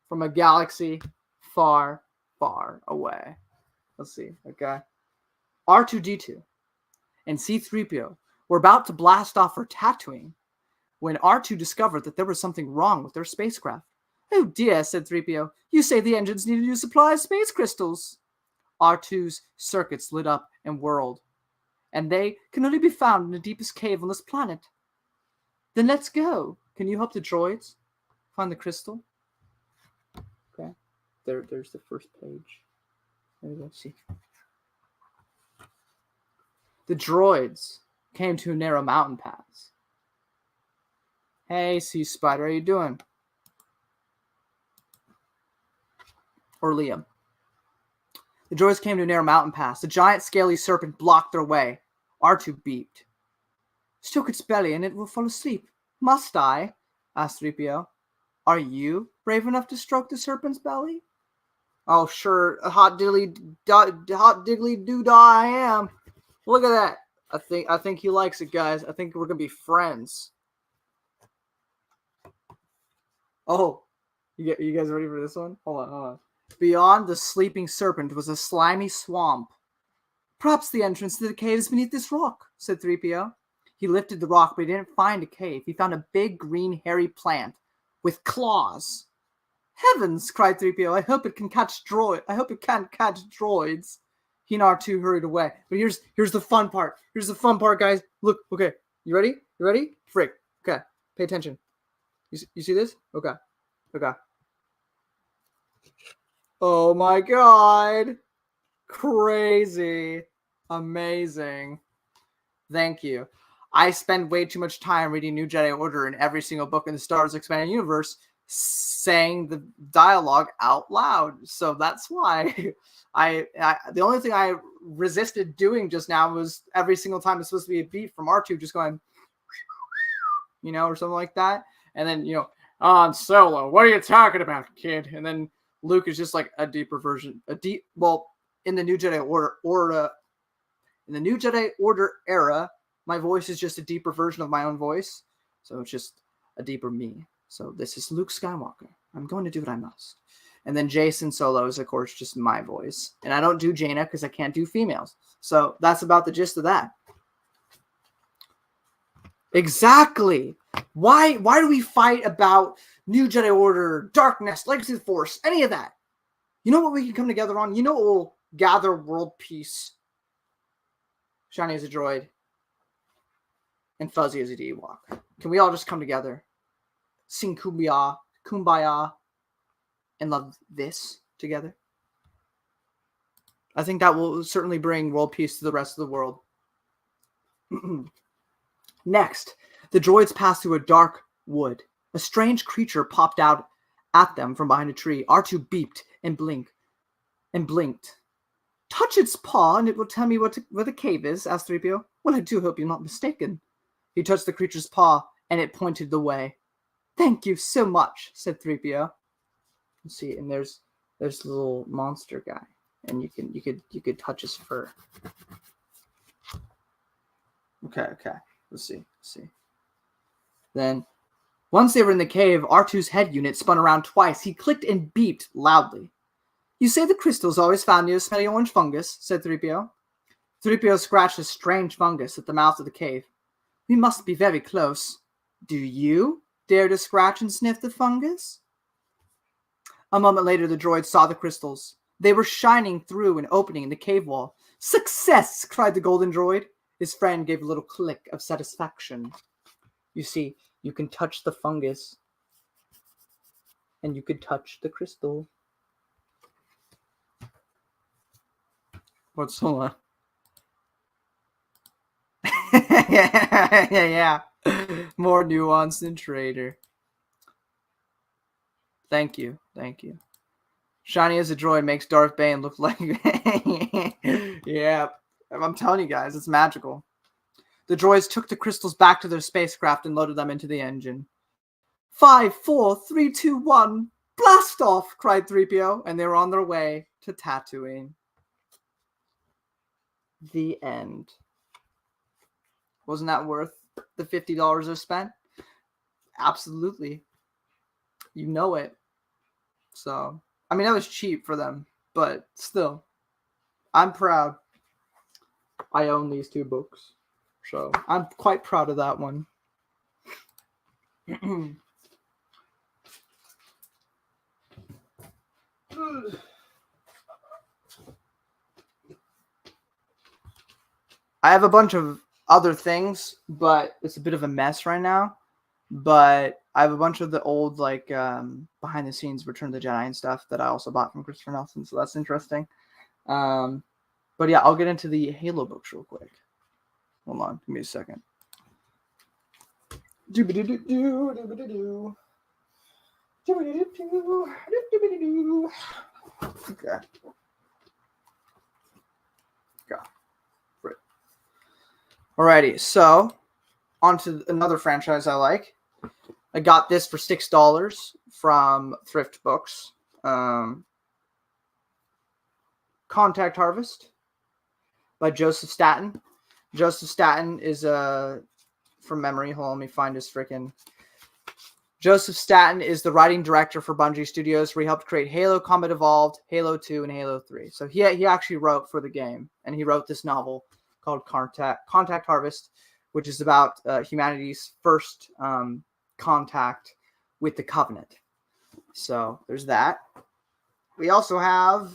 from a galaxy far, far away. Let's see. Okay. R2-D2 and C-3PO were about to blast off for Tatooine when R2 discovered that there was something wrong with their spacecraft. Oh dear, said 3PO. You say the engines need a new supply of space crystals. R2's circuits lit up and whirled, and they can only be found in the deepest cave on this planet. Then let's go. Can you help the droids find the crystal? Okay. There's the first page. Let's see. The droids came to a narrow mountain pass. Hey, Sea Spider, how you doing? Or Liam. The droids came to a narrow mountain pass. The giant scaly serpent blocked their way. R2 beeped. Stroke its belly and it will fall asleep. Must I? Asked 3PO. Are you brave enough to stroke the serpent's belly? Oh, sure. Hot diggly doo-dah I am. Look at that. I think he likes it, guys. I think we're going to be friends. Oh, you guys ready for this one? Hold on. Beyond the sleeping serpent was a slimy swamp. Perhaps the entrance to the cave is beneath this rock, said 3PO. He lifted the rock, but he didn't find a cave. He found a big, green, hairy plant with claws. Heavens, cried 3PO. I hope it can catch droids. He and R2 hurried away. But here's the fun part. Here's the fun part, guys. Look, okay. You ready? You ready? Frick. Okay. Pay attention. You see this? Okay. Okay. Oh my god. Crazy. Amazing. Thank you. I spend way too much time reading New Jedi Order in every single book in the Star Wars Expanded Universe, saying the dialogue out loud. So that's why I the only thing I resisted doing just now was every single time it's supposed to be a beat from R2 just going, or something like that. And then, on Solo, what are you talking about, kid? And then Luke is just like a deeper version, in the New Jedi Order era, my voice is just a deeper version of my own voice. So it's just a deeper me. So this is Luke Skywalker. I'm going to do what I must. And then Jason Solo is, of course, just my voice. And I don't do Jaina because I can't do females. So that's about the gist of that. Exactly. Why do we fight about New Jedi Order, Darkness, Legacy of the Force, any of that? You know what we can come together on? You know what will gather world peace? Shiny as a droid. And Fuzzy as a Ewok. Can we all just come together? Sing Kumbaya, and love this together? I think that will certainly bring world peace to the rest of the world. Next, the droids passed through a dark wood. A strange creature popped out at them from behind a tree. R2 beeped and blinked. Touch its paw and it will tell me where the cave is, asked 3PO. Well, I do hope you're not mistaken. He touched the creature's paw and it pointed the way. Thank you so much, said 3PO. Let's see, and there's the little monster guy, and you could touch his fur. Okay. Let's see. Then, once they were in the cave, R2's head unit spun around twice. He clicked and beeped loudly. You say the crystal's always found near a smelly orange fungus, said 3PO. 3PO scratched a strange fungus at the mouth of the cave. We must be very close. Do you dare to scratch and sniff the fungus? A moment later, the droid saw the crystals. They were shining through an opening in the cave wall. Success! Cried the golden droid. His friend gave a little click of satisfaction. You see, you can touch the fungus. And you could touch the crystal. What's on? Yeah. More nuance than Trader. Thank you. Shiny as a droid makes Darth Bane look like... Yeah. I'm telling you guys, it's magical. The droids took the crystals back to their spacecraft and loaded them into the engine. 5, 4, 3, 2, 1, blast off, cried 3PO, and they were on their way to Tatooine. The end. Wasn't that worth the $50 I spent? Absolutely. You know it. So, I mean, that was cheap for them, but still, I'm proud. I own these 2 books, so I'm quite proud of that one. I have a bunch of other things, but it's a bit of a mess right now. But I have a bunch of the old, behind the scenes Return of the Jedi and stuff that I also bought from Christopher Nelson, so that's interesting. But yeah, I'll get into the Halo books real quick. Hold on, give me a second. Okay. Alrighty, so on to another franchise I like. I got this for $6 from Thrift Books. Contact Harvest by Joseph Staten. Joseph Staten is from memory. Hold on, let me find his freaking Joseph Staten is the writing director for Bungie Studios, where he helped create Halo Combat Evolved, Halo 2, and Halo 3. So he actually wrote for the game, and he wrote this novel called Contact Harvest, which is about humanity's first contact with the Covenant. So there's that. We also have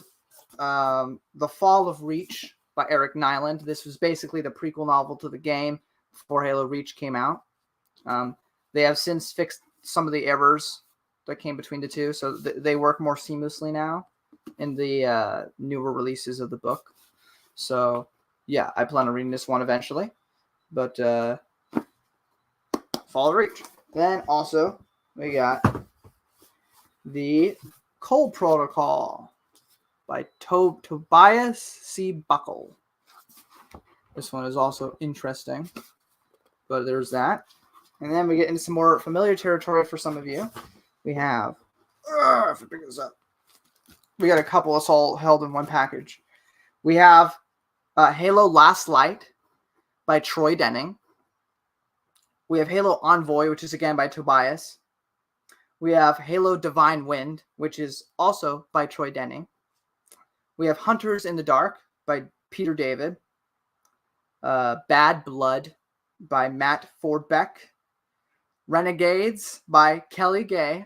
The Fall of Reach by Eric Nyland. This was basically the prequel novel to the game before Halo Reach came out. They have since fixed some of the errors that came between the two, so they work more seamlessly now in the newer releases of the book. So yeah, I plan on reading this one eventually. But Fall of Reach. Then also we got the Cole Protocol by Tobias C. Buckle. This one is also interesting. But there's that. And then we get into some more familiar territory for some of you. We have, if I pick this up, we got a couple of all held in one package. We have Halo Last Light by Troy Denning. We have Halo Envoy, which is again by Tobias. We have Halo Divine Wind, which is also by Troy Denning. We have Hunters in the Dark by Peter David. Bad Blood by Matt Fordbeck. Renegades by Kelly Gay.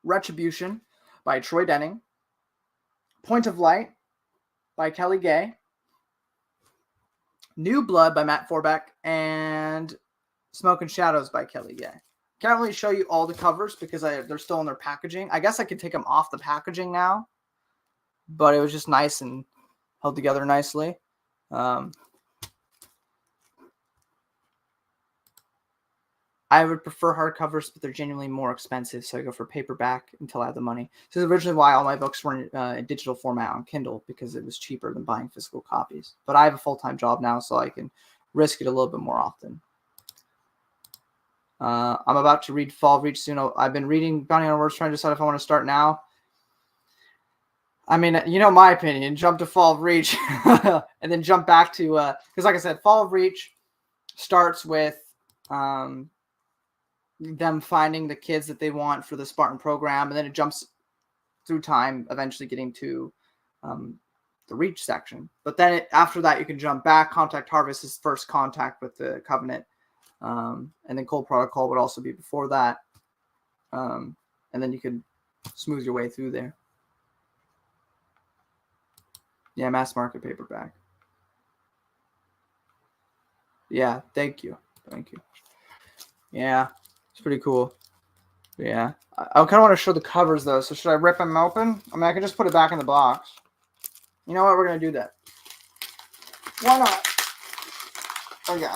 Retribution by Troy Denning. Point of Light by Kelly Gay. New Blood by Matt Forbeck. And Smoke and Shadows by Kelly Gay. Can't really show you all the covers because they're still in their packaging. I guess I could take them off the packaging now, but it was just nice and held together nicely. I would prefer hardcovers, but they're genuinely more expensive, so I go for paperback until I have the money. This is originally why all my books were in digital format on Kindle, because it was cheaper than buying physical copies. But I have a full-time job now, so I can risk it a little bit more often. I'm about to read Fall of Reach soon. I've been reading Bounty on Words, trying to decide if I want to start now. I mean, you know my opinion. Jump to Fall of Reach and then jump back to... Because like I said, Fall of Reach starts with... them finding the kids that they want for the Spartan program, and then it jumps through time, eventually getting to the Reach section. But then after that, you can jump back. Contact Harvest is first contact with the Covenant, and then Cole Protocol would also be before that, and then you can smooth your way through there. Yeah, mass market paperback. Yeah, thank you. Yeah. It's pretty cool. Yeah. I kind of want to show the covers, though. So should I rip them open? I mean, I can just put it back in the box. You know what? We're going to do that. Why not? Okay.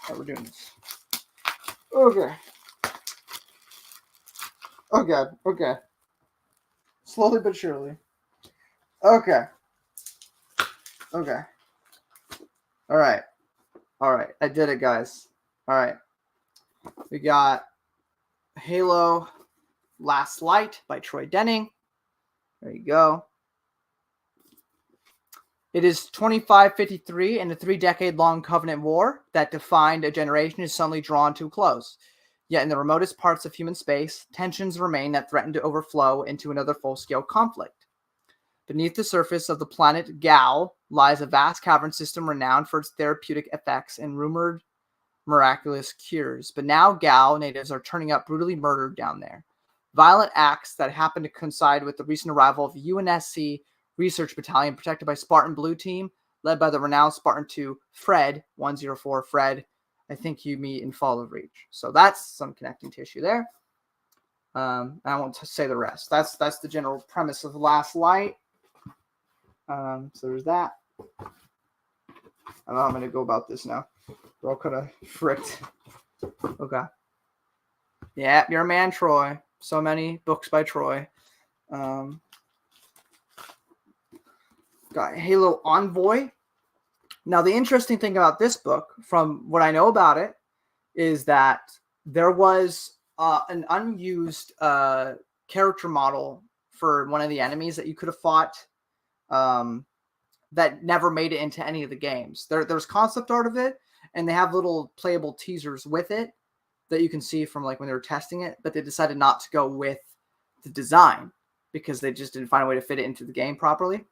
Oh, we're doing this. Okay. Oh, God. Okay. Slowly but surely. Okay. All right. I did it, guys. All right. We got Halo Last Light by Troy Denning. There you go. It is 2553, and the 3-decade-long Covenant War that defined a generation is suddenly drawn to a close. Yet in the remotest parts of human space, tensions remain that threaten to overflow into another full-scale conflict. Beneath the surface of the planet Gal lies a vast cavern system renowned for its therapeutic effects and rumored miraculous cures. But now Gal natives are turning up brutally murdered down there. Violent acts that happen to coincide with the recent arrival of UNSC Research Battalion protected by Spartan Blue Team, led by the renowned Spartan 2 Fred, 104 Fred. I think you meet in Fall of Reach. So that's some connecting tissue there. I won't say the rest. That's the general premise of Last Light. So there's that. I don't know how I'm going to go about this now. We're all kind of fricked. Okay. Yeah, you're a man, Troy. So many books by Troy. Got Halo Envoy. Now, the interesting thing about this book, from what I know about it, is that there was an unused character model for one of the enemies that you could have fought that never made it into any of the games. There's concept art of it, and they have little playable teasers with it that you can see from like when they were testing it, but they decided not to go with the design because they just didn't find a way to fit it into the game properly.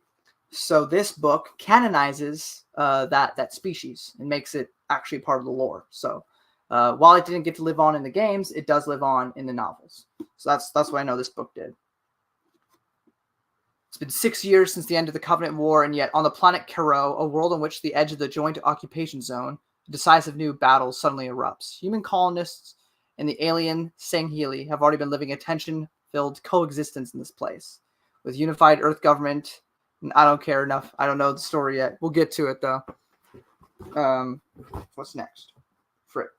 So this book canonizes that species and makes it actually part of the lore. So while it didn't get to live on in the games, it does live on in the novels. So that's what I know this book did. It's been 6 years since the end of the Covenant War, and yet on the planet Kero, a world on which the edge of the Joint Occupation Zone, a decisive new battle suddenly erupts. Human colonists and the alien Sangheili have already been living a tension-filled coexistence in this place. With unified Earth government, I don't care enough. I don't know the story yet. We'll get to it, though. What's next? Frick.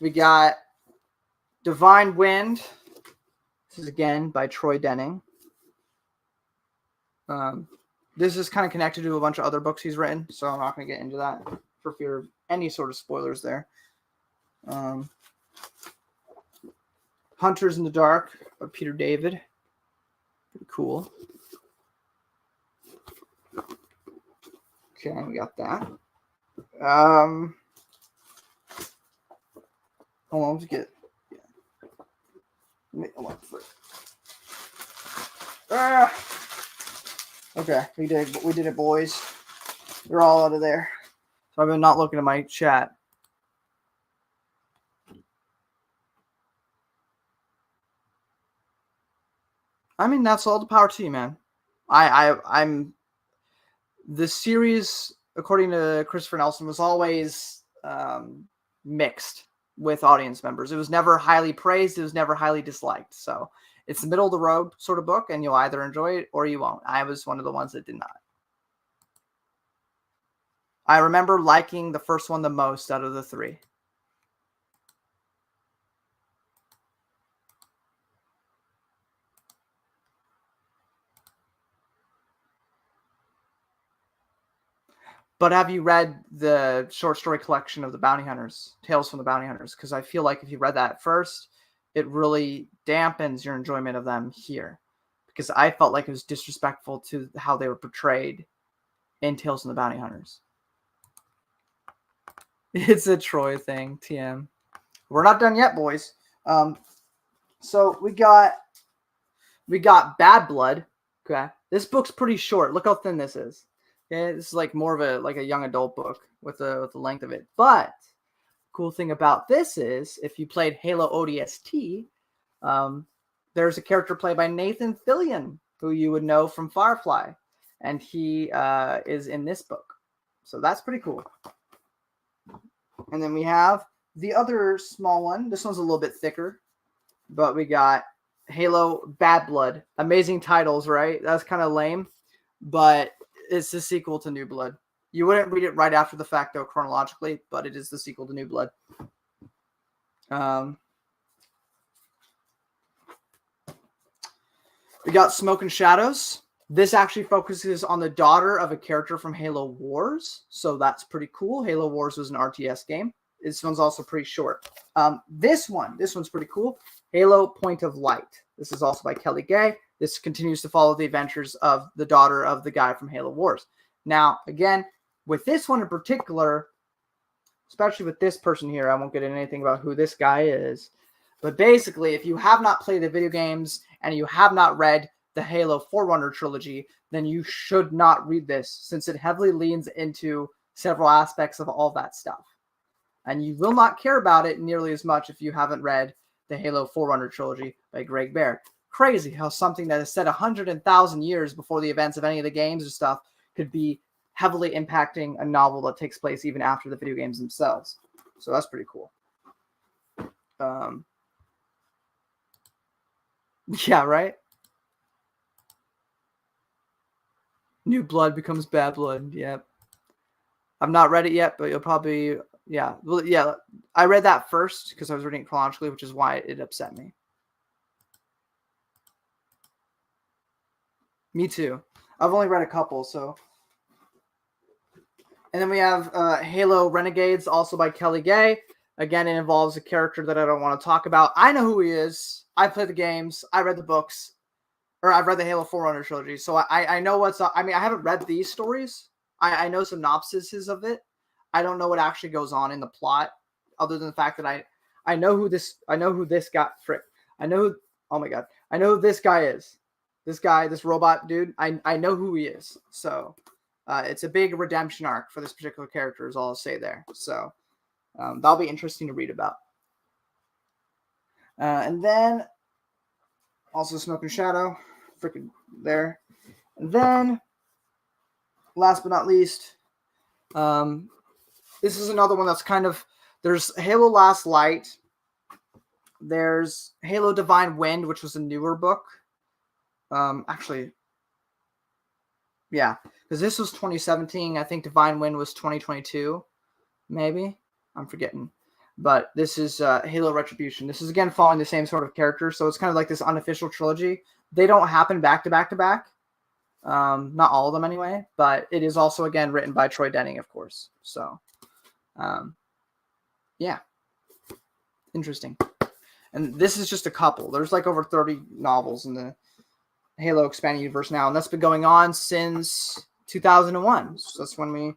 We got Divine Wind. This is again by Troy Denning. This is kind of connected to a bunch of other books he's written, so I'm not going to get into that for fear of any sort of spoilers there. Hunters in the Dark by Peter David. Pretty cool. Okay, we got that. Hold on, let's get. Yeah. Hold on for it. Okay, we did it, boys. We're all out of there. So I've been not looking at my chat. I mean, that's all the power to you, man. I'm the series, according to Christopher Nelson, was always mixed with audience members. It was never highly praised. It was never highly disliked. So it's the middle of the road sort of book, and you'll either enjoy it or you won't. I was one of the ones that did not. I remember liking the first one the most out of the three. But have you read the short story collection of the Bounty Hunters, Tales from the Bounty Hunters? Because I feel like if you read that first, it really dampens your enjoyment of them here. Because I felt like it was disrespectful to how they were portrayed in Tales from the Bounty Hunters. It's a Troy thing, TM. We're not done yet, boys. So we got Bad Blood. Okay, this book's pretty short. Look how thin this is. Okay, this is like more of a young adult book with the length of it. But cool thing about this is if you played Halo ODST, there's a character played by Nathan Fillion who you would know from Firefly, and he is in this book. So that's pretty cool. And then we have the other small one. This one's a little bit thicker, but we got Halo Bad Blood. Amazing titles, right? That's kind of lame, but it's the sequel to New Blood. You wouldn't read it right after the fact, though, chronologically, but it is the sequel to New Blood. We got Smoke and Shadows. This actually focuses on the daughter of a character from Halo Wars, so that's pretty cool. Halo Wars was an RTS game. This one's also pretty short. This one's pretty cool. Halo Point of Light. This is also by Kelly Gay. This continues to follow the adventures of the daughter of the guy from Halo Wars. Now, again, with this one in particular, especially with this person here, I won't get into anything about who this guy is. But basically, if you have not played the video games and you have not read the Halo Forerunner trilogy, then you should not read this, since it heavily leans into several aspects of all that stuff. And you will not care about it nearly as much if you haven't read the Halo Forerunner trilogy by Greg Bear. Crazy how something that is set 100,000 years before the events of any of the games or stuff could be heavily impacting a novel that takes place even after the video games themselves. So that's pretty cool. Yeah, right? New Blood becomes Bad Blood. Yep. I've not read it yet, but you'll probably... Yeah. Well, yeah. I read that first because I was reading it chronologically, which is why it upset me. Me too. I've only read a couple, so... And then we have Halo Renegades, also by Kelly Gay. Again, it involves a character that I don't want to talk about. I know who he is. I played the games. I read the books. or I've read the Halo Forerunner trilogy, so I know what's up. I mean, I haven't read these stories. I know synopsises of it. I don't know what actually goes on in the plot, other than the fact that I know who this got frick. I know who, oh my god. I know who this guy is. This robot dude. I know who he is. So it's a big redemption arc for this particular character is all I'll say there. So that'll be interesting to read about. And then also Smoking Shadow, freaking there. And then last but not least, this is another one that's kind of, there's Halo Last Light. There's Halo Divine Wind, which was a newer book. Actually, yeah, because this was 2017. I think Divine Wind was 2022, maybe. I'm forgetting. But this is Halo Retribution. This is, again, following the same sort of character. So it's kind of like this unofficial trilogy. They don't happen back to back to back. Not all of them anyway. But it is also, again, written by Troy Denning, of course. So, yeah. Interesting. And this is just a couple. There's like over 30 novels in the Halo expanded universe now. And that's been going on since 2001. So that's when we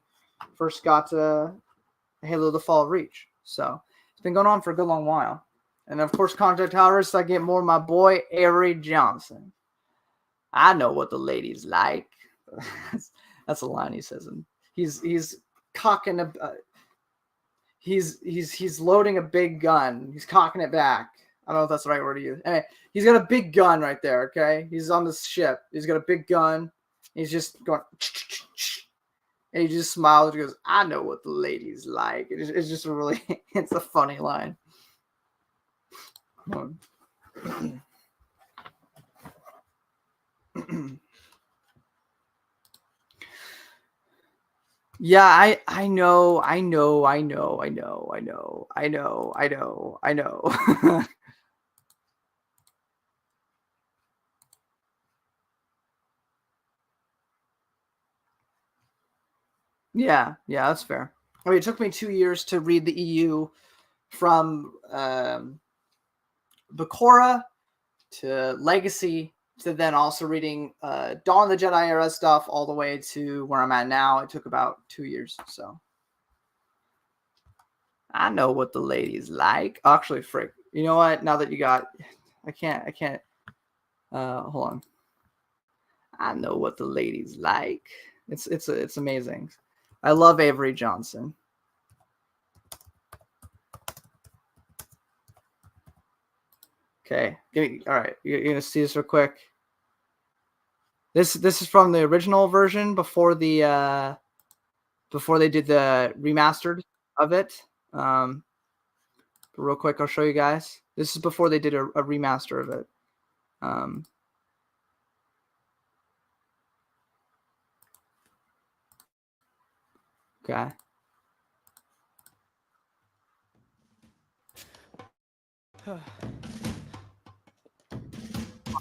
first got Halo The Fall of Reach. So it's been going on for a good long while. And of course, Contact Towers, I get more of my boy, Avery Johnson. I know what the ladies like. That's a line he says. And he's cocking a he's loading a big gun. He's cocking it back. I don't know if that's the right word to use. Anyway, he's got a big gun right there, okay? He's on this ship. He's got a big gun. He's just going, and he just smiles and goes, I know what the ladies like. It's just a really, it's a funny line. Yeah, I know. Yeah, that's fair. I mean, it took me 2 years to read the EU from Bakura to Legacy to then also reading Dawn of the Jedi era stuff all the way to where I'm at now. It took about 2 years. So I know what the ladies like. Actually, frick. You know what? Now that you got, I can't. Hold on. I know what the ladies like. It's amazing. I love Avery Johnson. Okay. All right. You're gonna see this real quick. This is from the original version before they did the remastered of it. But real quick, I'll show you guys. This is before they did a remaster of it. Okay.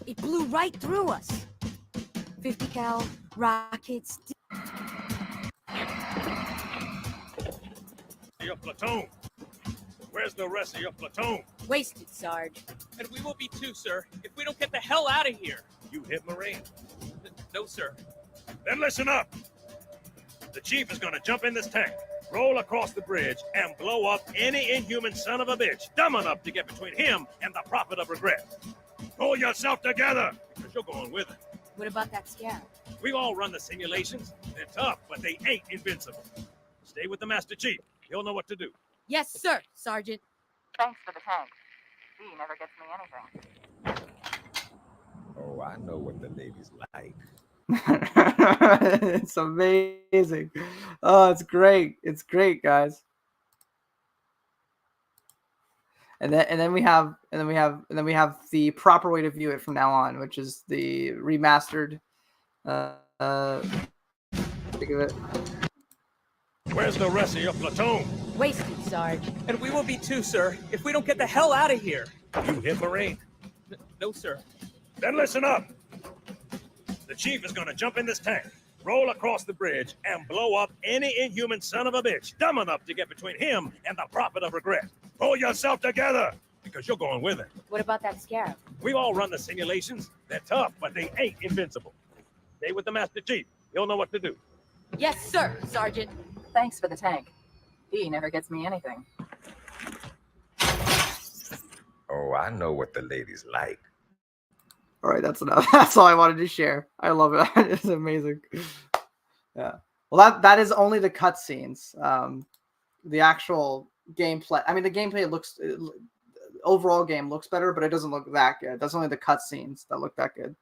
It blew right through us. 50 cal rockets. Your platoon. Where's the rest of your platoon? Wasted, Sarge. And we will be too, sir, if we don't get the hell out of here. You hit Marine? No, sir. Then listen up. The chief is gonna jump in this tank, roll across the bridge, and blow up any inhuman son of a bitch dumb enough to get between him and the prophet of regret. Pull yourself together, because you're going with it. What about that scarab? We all run the simulations. They're tough, but they ain't invincible. Stay with the Master Chief. He'll know what to do. Yes, sir, Sergeant. Thanks for the tank. V never gets me anything. Oh, I know what the ladies like. It's amazing. Oh, it's great. It's great, guys. And then we have the proper way to view it from now on, which is the remastered. Think of it. Where's the rest of your platoon? Wasted, Sarge. And we will be too, sir, if we don't get the hell out of here. You hit Marine? No, sir. Then listen up. The chief is gonna jump in this tank, roll across the bridge, and blow up any inhuman son of a bitch dumb enough to get between him and the prophet of regret. Pull yourself together, because you're going with it. What about that scarab? We all run the simulations. They're tough, but they ain't invincible. Stay with the Master Chief. He'll know what to do. Yes, sir, Sergeant. Thanks for the tank. He never gets me anything. Oh, I know what the ladies like. All right, that's enough. That's all I wanted to share. I love it. It's amazing. Yeah. Well, that is only the cutscenes. The actual gameplay. I mean, the gameplay overall game looks better, but it doesn't look that good. That's only the cutscenes that look that good.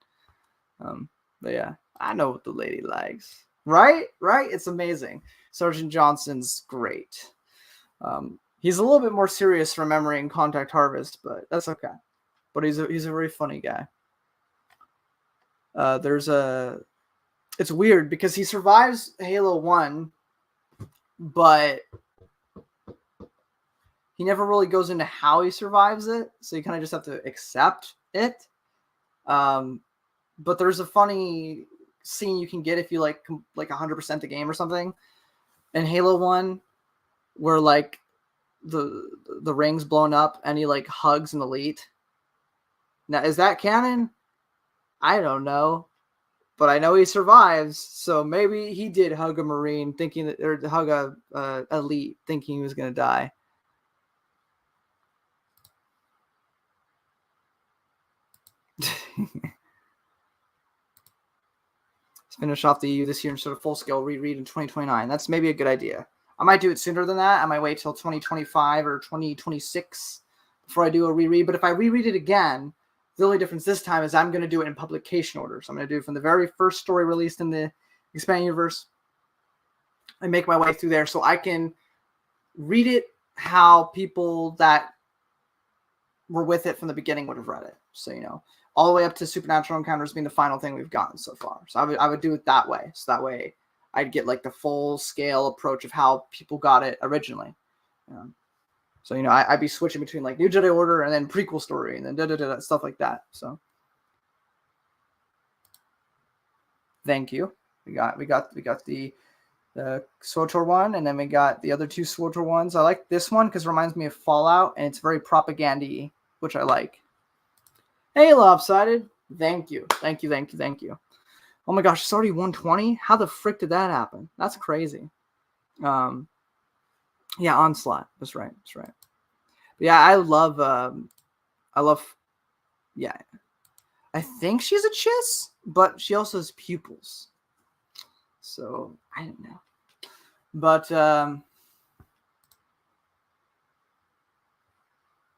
But yeah, I know what the lady likes. Right? It's amazing. Sergeant Johnson's great. He's a little bit more serious remembering Contact Harvest, but that's okay. But he's a very funny guy. It's weird because he survives Halo 1, but he never really goes into how he survives it, so you kind of just have to accept it. But there's a funny scene you can get if you like 100% the game or something in Halo 1 where like the ring's blown up and he like hugs an elite. Now, is that canon? I don't know. But I know he survives, so maybe he did hug a Marine thinking that, or hug a elite thinking he was going to die. Finish off the EU this year instead of full-scale reread in 2029. That's maybe a good idea. I might do it sooner than that. I might wait till 2025 or 2026 before I do a reread. But if I reread it again, the only difference this time is I'm going to do it in publication order. So I'm going to do it from the very first story released in the Expanded Universe and make my way through there so I can read it how people that were with it from the beginning would have read it. So, you know, all the way up to Supernatural Encounters being the final thing we've gotten so far. So I would do it that way. So that way I'd get like the full scale approach of how people got it originally. So, you know, I'd be switching between like New Jedi Order and then prequel story and then stuff like that. So thank you. We got the SWTOR one, and then we got the other two SWTOR ones. I like this one because it reminds me of Fallout and it's very propaganda-y, which I like. Hey, Lopsided. Thank you. Oh my gosh, it's already 120? How the frick did that happen? That's crazy. Yeah, Onslaught. That's right. Yeah, I love, yeah. I think she's a Chiss, but she also has pupils. So, I don't know. But,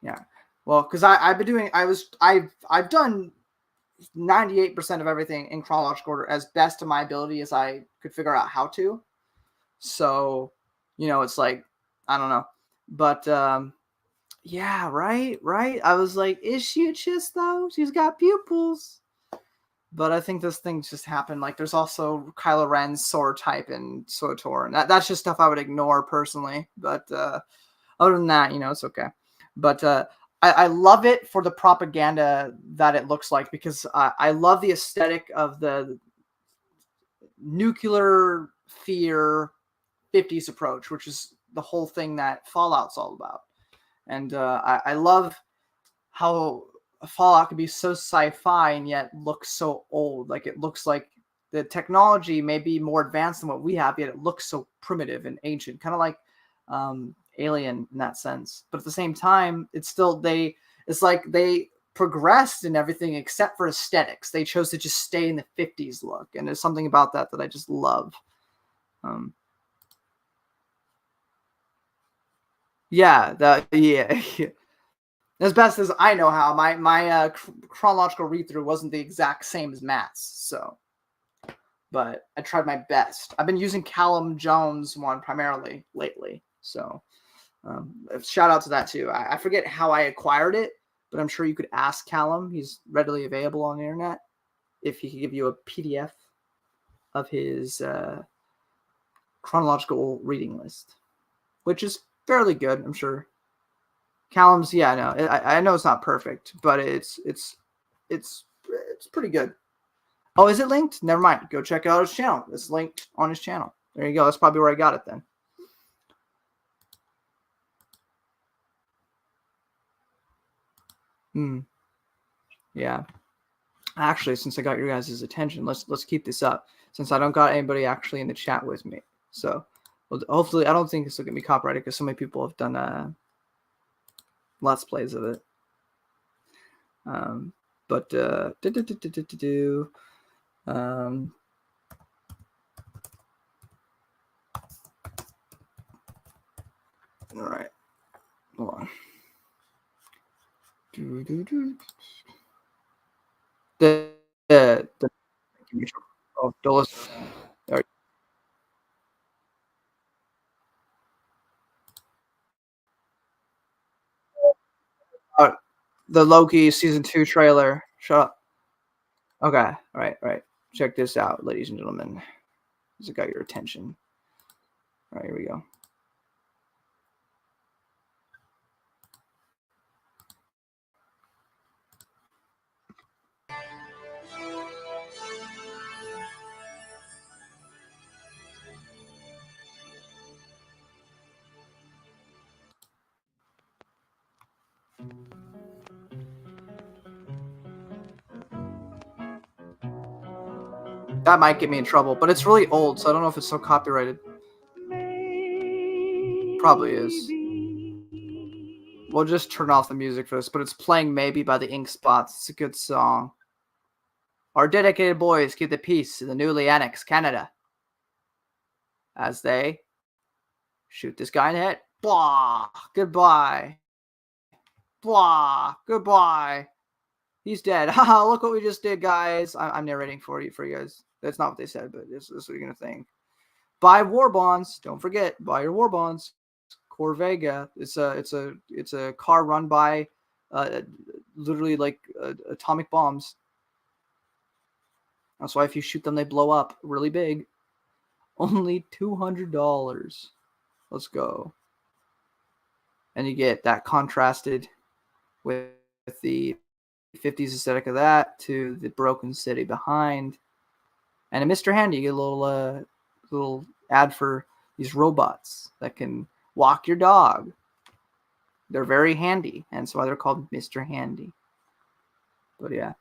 yeah. Well, because I've done 98% of everything in chronological order as best of my ability as I could figure out how to. So, you know, it's like, I don't know. But, yeah, right. I was like, is she a Chiss though? She's got pupils. But I think this thing just happened. Like, there's also Kylo Ren's sword type in SWTOR, and that's just stuff I would ignore personally. But other than that, you know, it's okay. But I love it for the propaganda that it looks like, because I love the aesthetic of the nuclear fear 50s approach, which is the whole thing that Fallout's all about. And I love how Fallout can be so sci-fi and yet look so old. Like, it looks like the technology may be more advanced than what we have, yet it looks so primitive and ancient, kind of like Alien in that sense. But at the same time, it's like they progressed in everything except for aesthetics. They chose to just stay in the 50s look, and there's something about that I just love. Yeah. As best as I know how, my chronological read-through wasn't the exact same as Matt's, so. But I tried my best. I've been using Callum Jones one primarily lately, so shout out to that too. I forget how I acquired it, but I'm sure you could ask Callum. He's readily available on the internet. If he could give you a PDF of his chronological reading list, which is fairly good, I'm sure. Callum's, yeah, no, I know it's not perfect, but it's pretty good. Oh, is it linked? Never mind. Go check out his channel. It's linked on his channel. There you go. That's probably where I got it then. Yeah. Actually, since I got your guys' attention, let's keep this up. Since I don't got anybody actually in the chat with me, so well, hopefully I don't think this will get me copyrighted because so many people have done let's plays of it. But all right, hold on. The oh, Dolus. The Loki season 2 trailer. Shut up. Okay, all right. Check this out, ladies and gentlemen. Has it got your attention? All right, here we go. That might get me in trouble, but it's really old, so I don't know if it's so copyrighted. Probably is. We'll just turn off the music for this, but it's playing Maybe by the Ink Spots. It's a good song. Our dedicated boys keep the peace in the newly annexed Canada as they shoot this guy in the head. Blah. Goodbye. Blah. Goodbye. He's dead. Haha, look what we just did, guys. I'm narrating for you guys. That's not what they said, but this is what you're going to think. Buy war bonds. Don't forget, buy your war bonds. Corvega. It's a car run by literally like atomic bombs. That's why if you shoot them, they blow up really big. Only $200. Let's go. And you get that contrasted with the 50s aesthetic of that to the broken city behind. And in Mr. Handy, you get a little ad for these robots that can walk your dog. They're very handy, and that's why they're called Mr. Handy. But yeah.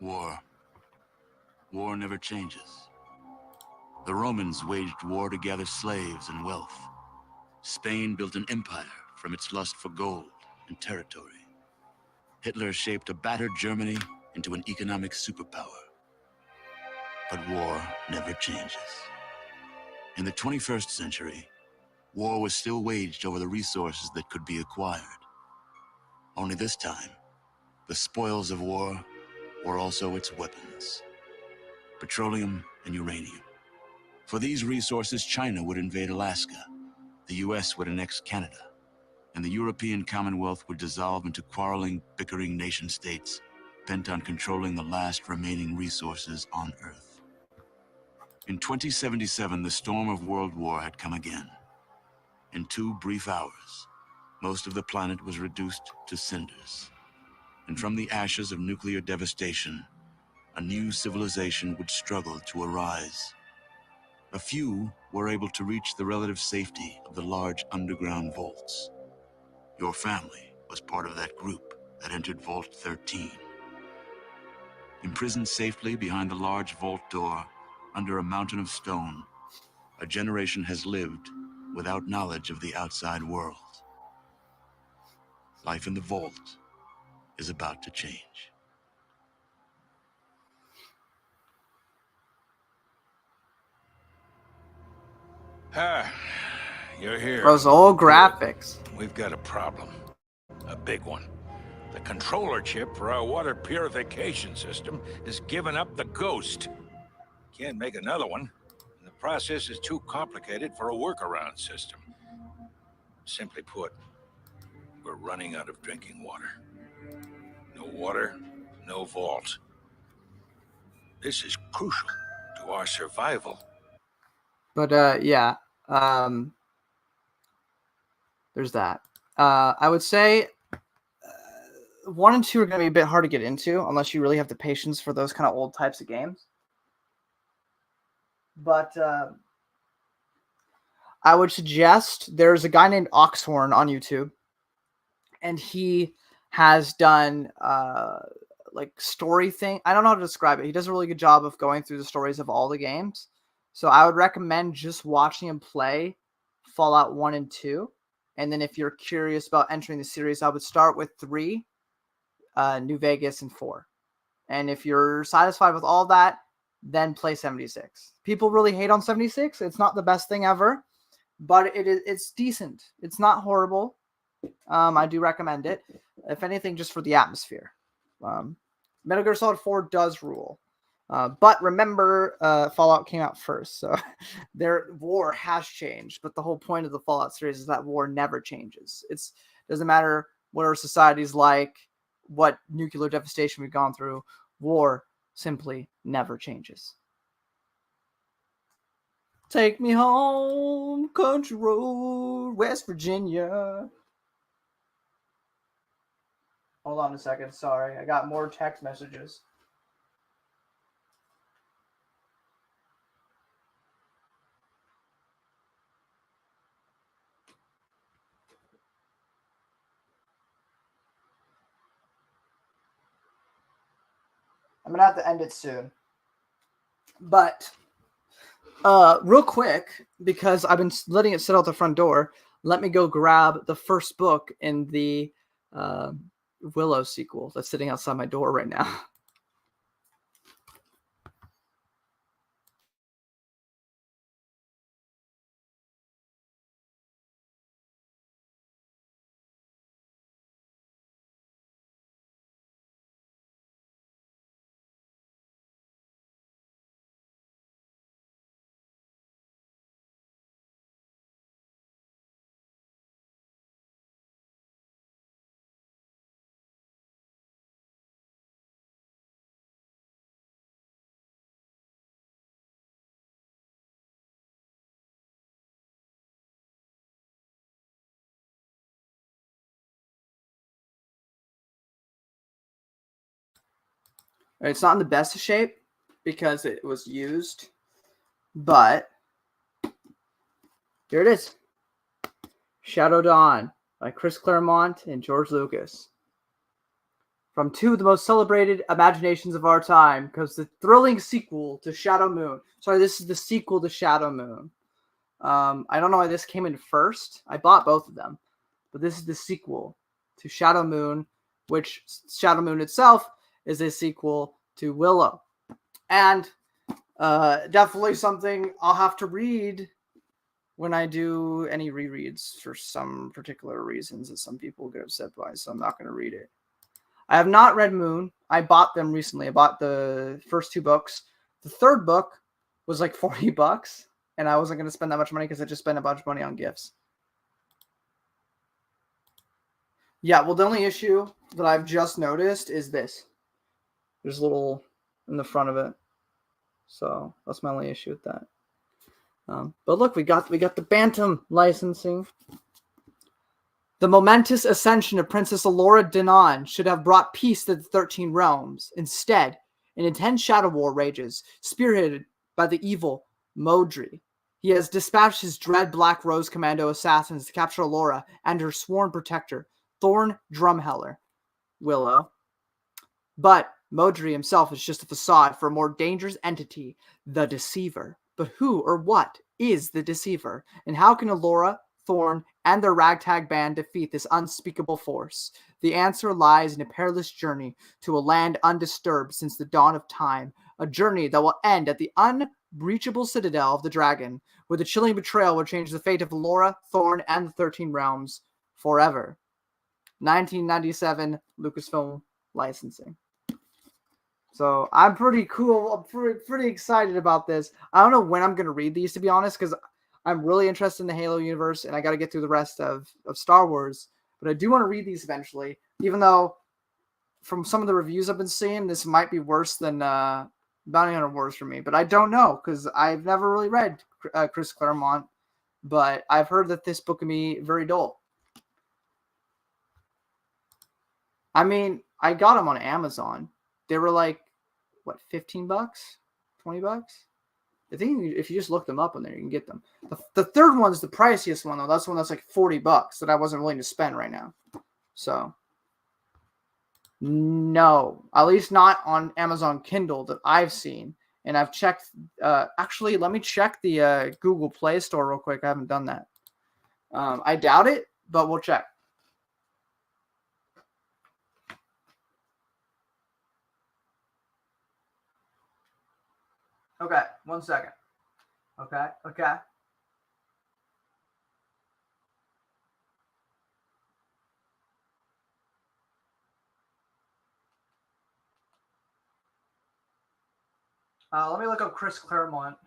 War. War never changes. The Romans waged war to gather slaves and wealth. Spain built an empire from its lust for gold and territory. Hitler shaped a battered Germany into an economic superpower. But war never changes. In the 21st century, war was still waged over the resources that could be acquired. Only this time, the spoils of war were also its weapons. Petroleum and uranium. For these resources, China would invade Alaska, the US would annex Canada, and the European Commonwealth would dissolve into quarreling, bickering nation-states bent on controlling the last remaining resources on Earth. In 2077, the storm of World War had come again. In 2 brief hours, most of the planet was reduced to cinders. And from the ashes of nuclear devastation, a new civilization would struggle to arise. A few were able to reach the relative safety of the large underground vaults. Your family was part of that group that entered Vault 13. Imprisoned safely behind the large vault door, under a mountain of stone, a generation has lived without knowledge of the outside world. Life in the vault is about to change. You're here. Those old graphics. We've got a problem. A big one. The controller chip for our water purification system is giving up the ghost. Can't make another one. And the process is too complicated for a workaround system. Simply put, we're running out of drinking water. No water, no vault. This is crucial to our survival. But yeah, there's that. I would say 1 and 2 are going to be a bit hard to get into unless you really have the patience for those kind of old types of games. But I would suggest there's a guy named Oxhorn on YouTube, and he has done like story thing. I don't know how to describe it. He does a really good job of going through the stories of all the games. So I would recommend just watching him play Fallout 1 and 2. And then if you're curious about entering the series, I would start with 3, New Vegas, and 4. And if you're satisfied with all that, then play 76. People really hate on 76. It's not the best thing ever, but it's decent. It's not horrible. I do recommend it. If anything, just for the atmosphere. Metal Gear Solid 4 does rule. But remember, Fallout came out first, so their war has changed. But the whole point of the Fallout series is that war never changes. It doesn't matter what our society's like, what nuclear devastation we've gone through. War simply never changes. Take me home, country road, West Virginia. Hold on a second. Sorry, I got more text messages. I'm going to have to end it soon. But real quick, because I've been letting it sit out the front door, let me go grab the first book in the Willow sequel that's sitting outside my door right now. It's not in the best of shape because it was used, but here it is. Shadow Dawn by Chris Claremont and George Lucas. From two of the most celebrated imaginations of our time comes the thrilling sequel to Shadow Moon. Sorry, this is the sequel to Shadow Moon. I don't know why this came in first. I bought both of them. But this is the sequel to Shadow Moon, which Shadow Moon itself is a sequel to Willow. And definitely something I'll have to read when I do any rereads for some particular reasons that some people get upset by, so I'm not going to read it. I have not read Moon. I bought them recently. I bought the first 2 books. The third book was like $40, and I wasn't going to spend that much money because I just spent a bunch of money on gifts. Yeah, well, the only issue that I've just noticed is this. There's a little in the front of it. So that's my only issue with that. But look, we got the Bantam licensing. The momentous ascension of Princess Allura Dinan should have brought peace to the 13 realms. Instead, an intense shadow war rages, spearheaded by the evil Modri. He has dispatched his dread Black Rose Commando assassins to capture Allura and her sworn protector, Thorn Drumheller, Willow. But Modri himself is just a facade for a more dangerous entity, the Deceiver. But who or what is the Deceiver? And how can Allura, Thorn, and their ragtag band defeat this unspeakable force? The answer lies in a perilous journey to a land undisturbed since the dawn of time, a journey that will end at the unbreachable citadel of the dragon, where the chilling betrayal will change the fate of Allura, Thorn, and the 13 realms forever. 1997 Lucasfilm licensing. So I'm pretty cool. I'm pretty excited about this. I don't know when I'm going to read these, to be honest, because I'm really interested in the Halo universe, and I got to get through the rest of Star Wars. But I do want to read these eventually, even though from some of the reviews I've been seeing, this might be worse than Bounty Hunter Wars for me. But I don't know, because I've never really read Chris Claremont. But I've heard that this book can be very dull. I mean, I got them on Amazon. They were like, what, $15? $20? I think if you just look them up on there, you can get them. The third one's the priciest one though. That's the one that's like $40 that I wasn't willing to spend right now. So no, at least not on Amazon Kindle that I've seen. And I've checked. Actually, let me check the Google Play Store real quick. I haven't done that. I doubt it, but we'll check. Okay, 1 second. Okay. Let me look up Chris Claremont.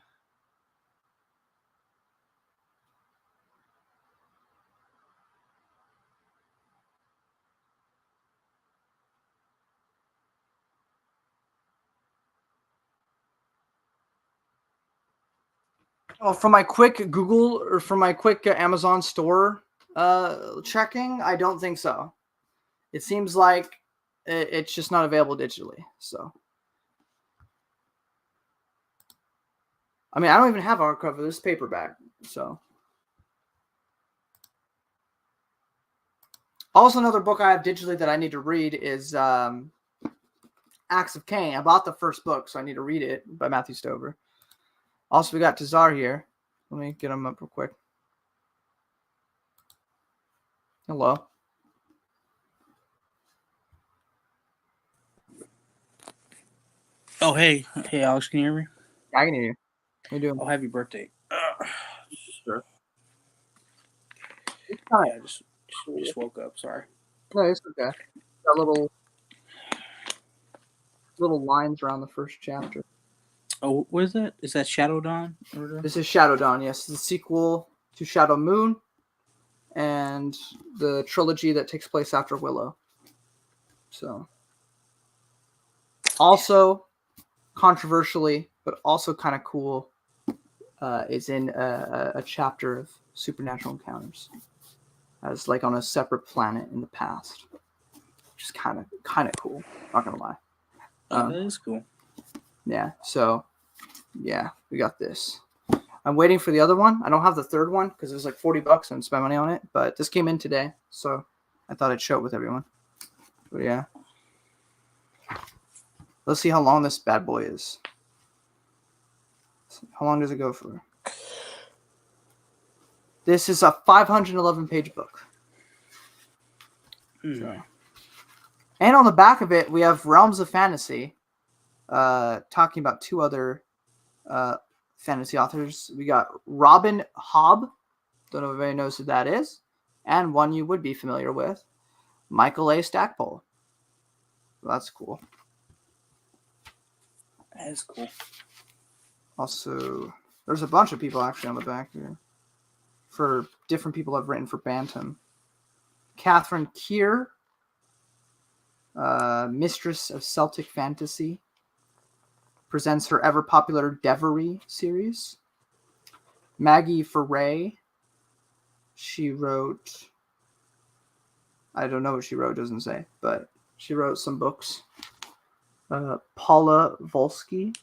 Oh, from my quick Google or from my quick Amazon store checking, I don't think so. It seems like it's just not available digitally. So, I mean, I don't even have hardcover. This is paperback. So, also another book I have digitally that I need to read is Acts of Cain. I bought the first book, so I need to read it by Matthew Stover. Also, we got Tazar here. Let me get him up real quick. Hello. Oh, hey, Alex, can you hear me? I can hear you. How you doing? Oh, happy birthday. Sure. I just woke up. Sorry. No, it's okay. Got little lines around the first chapter. Oh, what is that? Is that Shadow Dawn? This is Shadow Dawn, yes. The sequel to Shadow Moon and the trilogy that takes place after Willow. So, also controversially, but also kind of cool, is in a chapter of Supernatural Encounters, as like on a separate planet in the past, which is kind of cool. Not gonna lie. That is cool. Yeah. So, yeah, we got this. I'm waiting for the other one. I don't have the third one because it was like $40 and spent money on it. But this came in today, so I thought I'd show it with everyone. But yeah, let's see how long this bad boy is. How long does it go for? This is a 511-page book. So. And on the back of it, we have Realms of Fantasy, talking about two other fantasy authors. We got Robin Hobb, don't know if anybody knows who that is, and one you would be familiar with, Michael A. Stackpole. Well, that's cool. That is cool. Also, there's a bunch of people actually on the back here for different people I've written for Bantam. Catherine Keir, mistress of Celtic fantasy, presents her ever-popular Devery series. Maggie Ferray, she wrote... I don't know what she wrote, doesn't say, but she wrote some books. Paula Volsky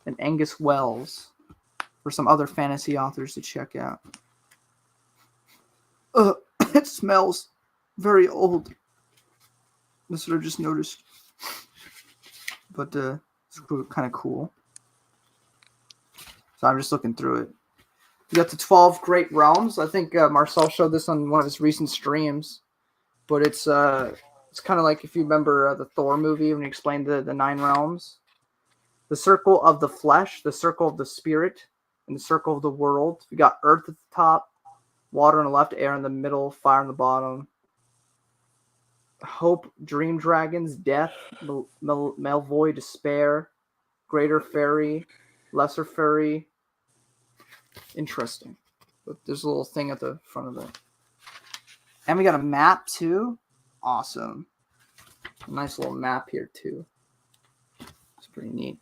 and Angus Wells for some other fantasy authors to check out. It smells very old. That's what I just noticed. But it's kind of cool. So I'm just looking through it. You got the 12 Great Realms. I think Marcel showed this on one of his recent streams. But it's kind of like if you remember the Thor movie when he explained the 9 realms. The circle of the flesh, the circle of the spirit, and the circle of the world. We got earth at the top, water on the left, air in the middle, fire on the bottom. Hope, dream dragons, death, Malvoy, despair, greater fairy, lesser fairy. Interesting. But there's a little thing at the front of it. And we got a map too. Awesome. A nice little map here too. It's pretty neat.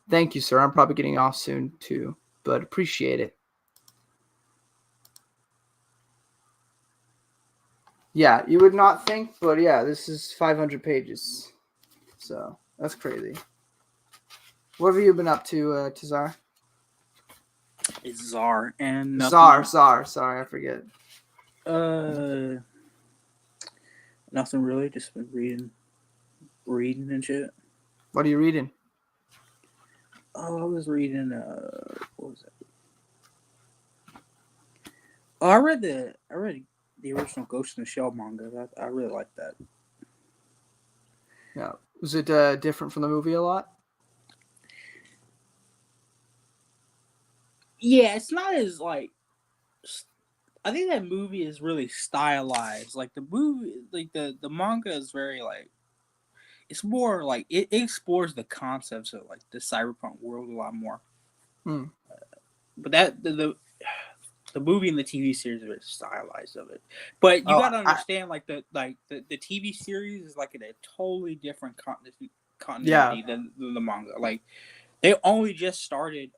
Thank you, sir. I'm probably getting off soon too, but appreciate it. Yeah, you would not think, but yeah, this is 500 pages. So that's crazy. What have you been up to, Tazar? It's Czar and nothing. Czar. Sorry, I forget. Nothing really. Just been reading and shit. What are you reading? Oh, I was reading. What was it? Oh, I read the original Ghost in the Shell manga. I really like that. Yeah. Was it different from the movie a lot? Yeah, it's not as like. I think that movie is really stylized. Like the movie, like the manga is very like. It's more like it explores the concepts of like the cyberpunk world a lot more. Hmm. But that the movie and the TV series are very stylized of it. But you gotta understand, the TV series is like in a totally different continuity than the manga. Like they only just started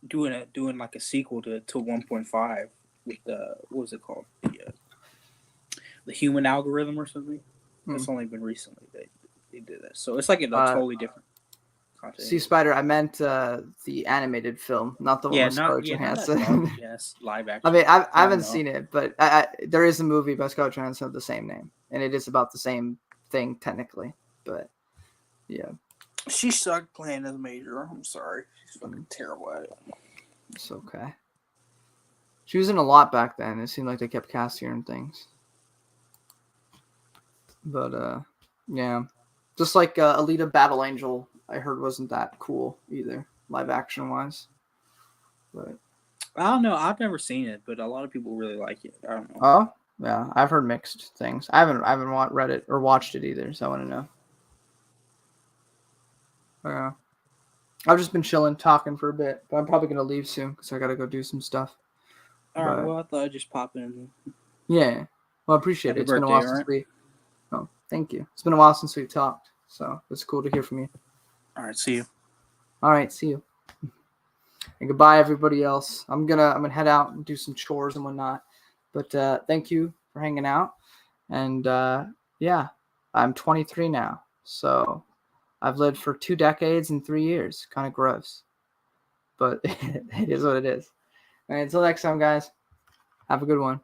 doing like a sequel to 1.5 with what was it called, the human algorithm or something. It's only been recently they did that, so it's like in a totally different content. See, Spider, I meant the animated film, not the one with Scarlett Johansson. Yes, live action. I mean, I haven't seen it, but there is a movie by Scarlett Johansson of the same name, and it is about the same thing technically. But yeah, she sucked playing as Major. I'm sorry, she's fucking terrible at it. It's okay. She was in a lot back then. It seemed like they kept casting her in things. But yeah, just like Alita Battle Angel, I heard wasn't that cool either, live action wise. But I don't know. I've never seen it, but a lot of people really like it. I don't know. Oh yeah, I've heard mixed things. I haven't read it or watched it either, so I want to know. Yeah, I've just been chilling, talking for a bit, but I'm probably gonna leave soon because I gotta go do some stuff. All right. Well, I thought I'd just pop in. Yeah. Well, I appreciate it. It's been a while since we. Oh, thank you. It's been a while since we talked, so it's cool to hear from you. All right. See you. All right. See you. And goodbye, everybody else. I'm gonna head out and do some chores and whatnot. But thank you for hanging out. And yeah, I'm 23 now, so I've lived for 2 decades and 3 years. Kind of gross, but it is what it is. All right, until next time, guys. Have a good one.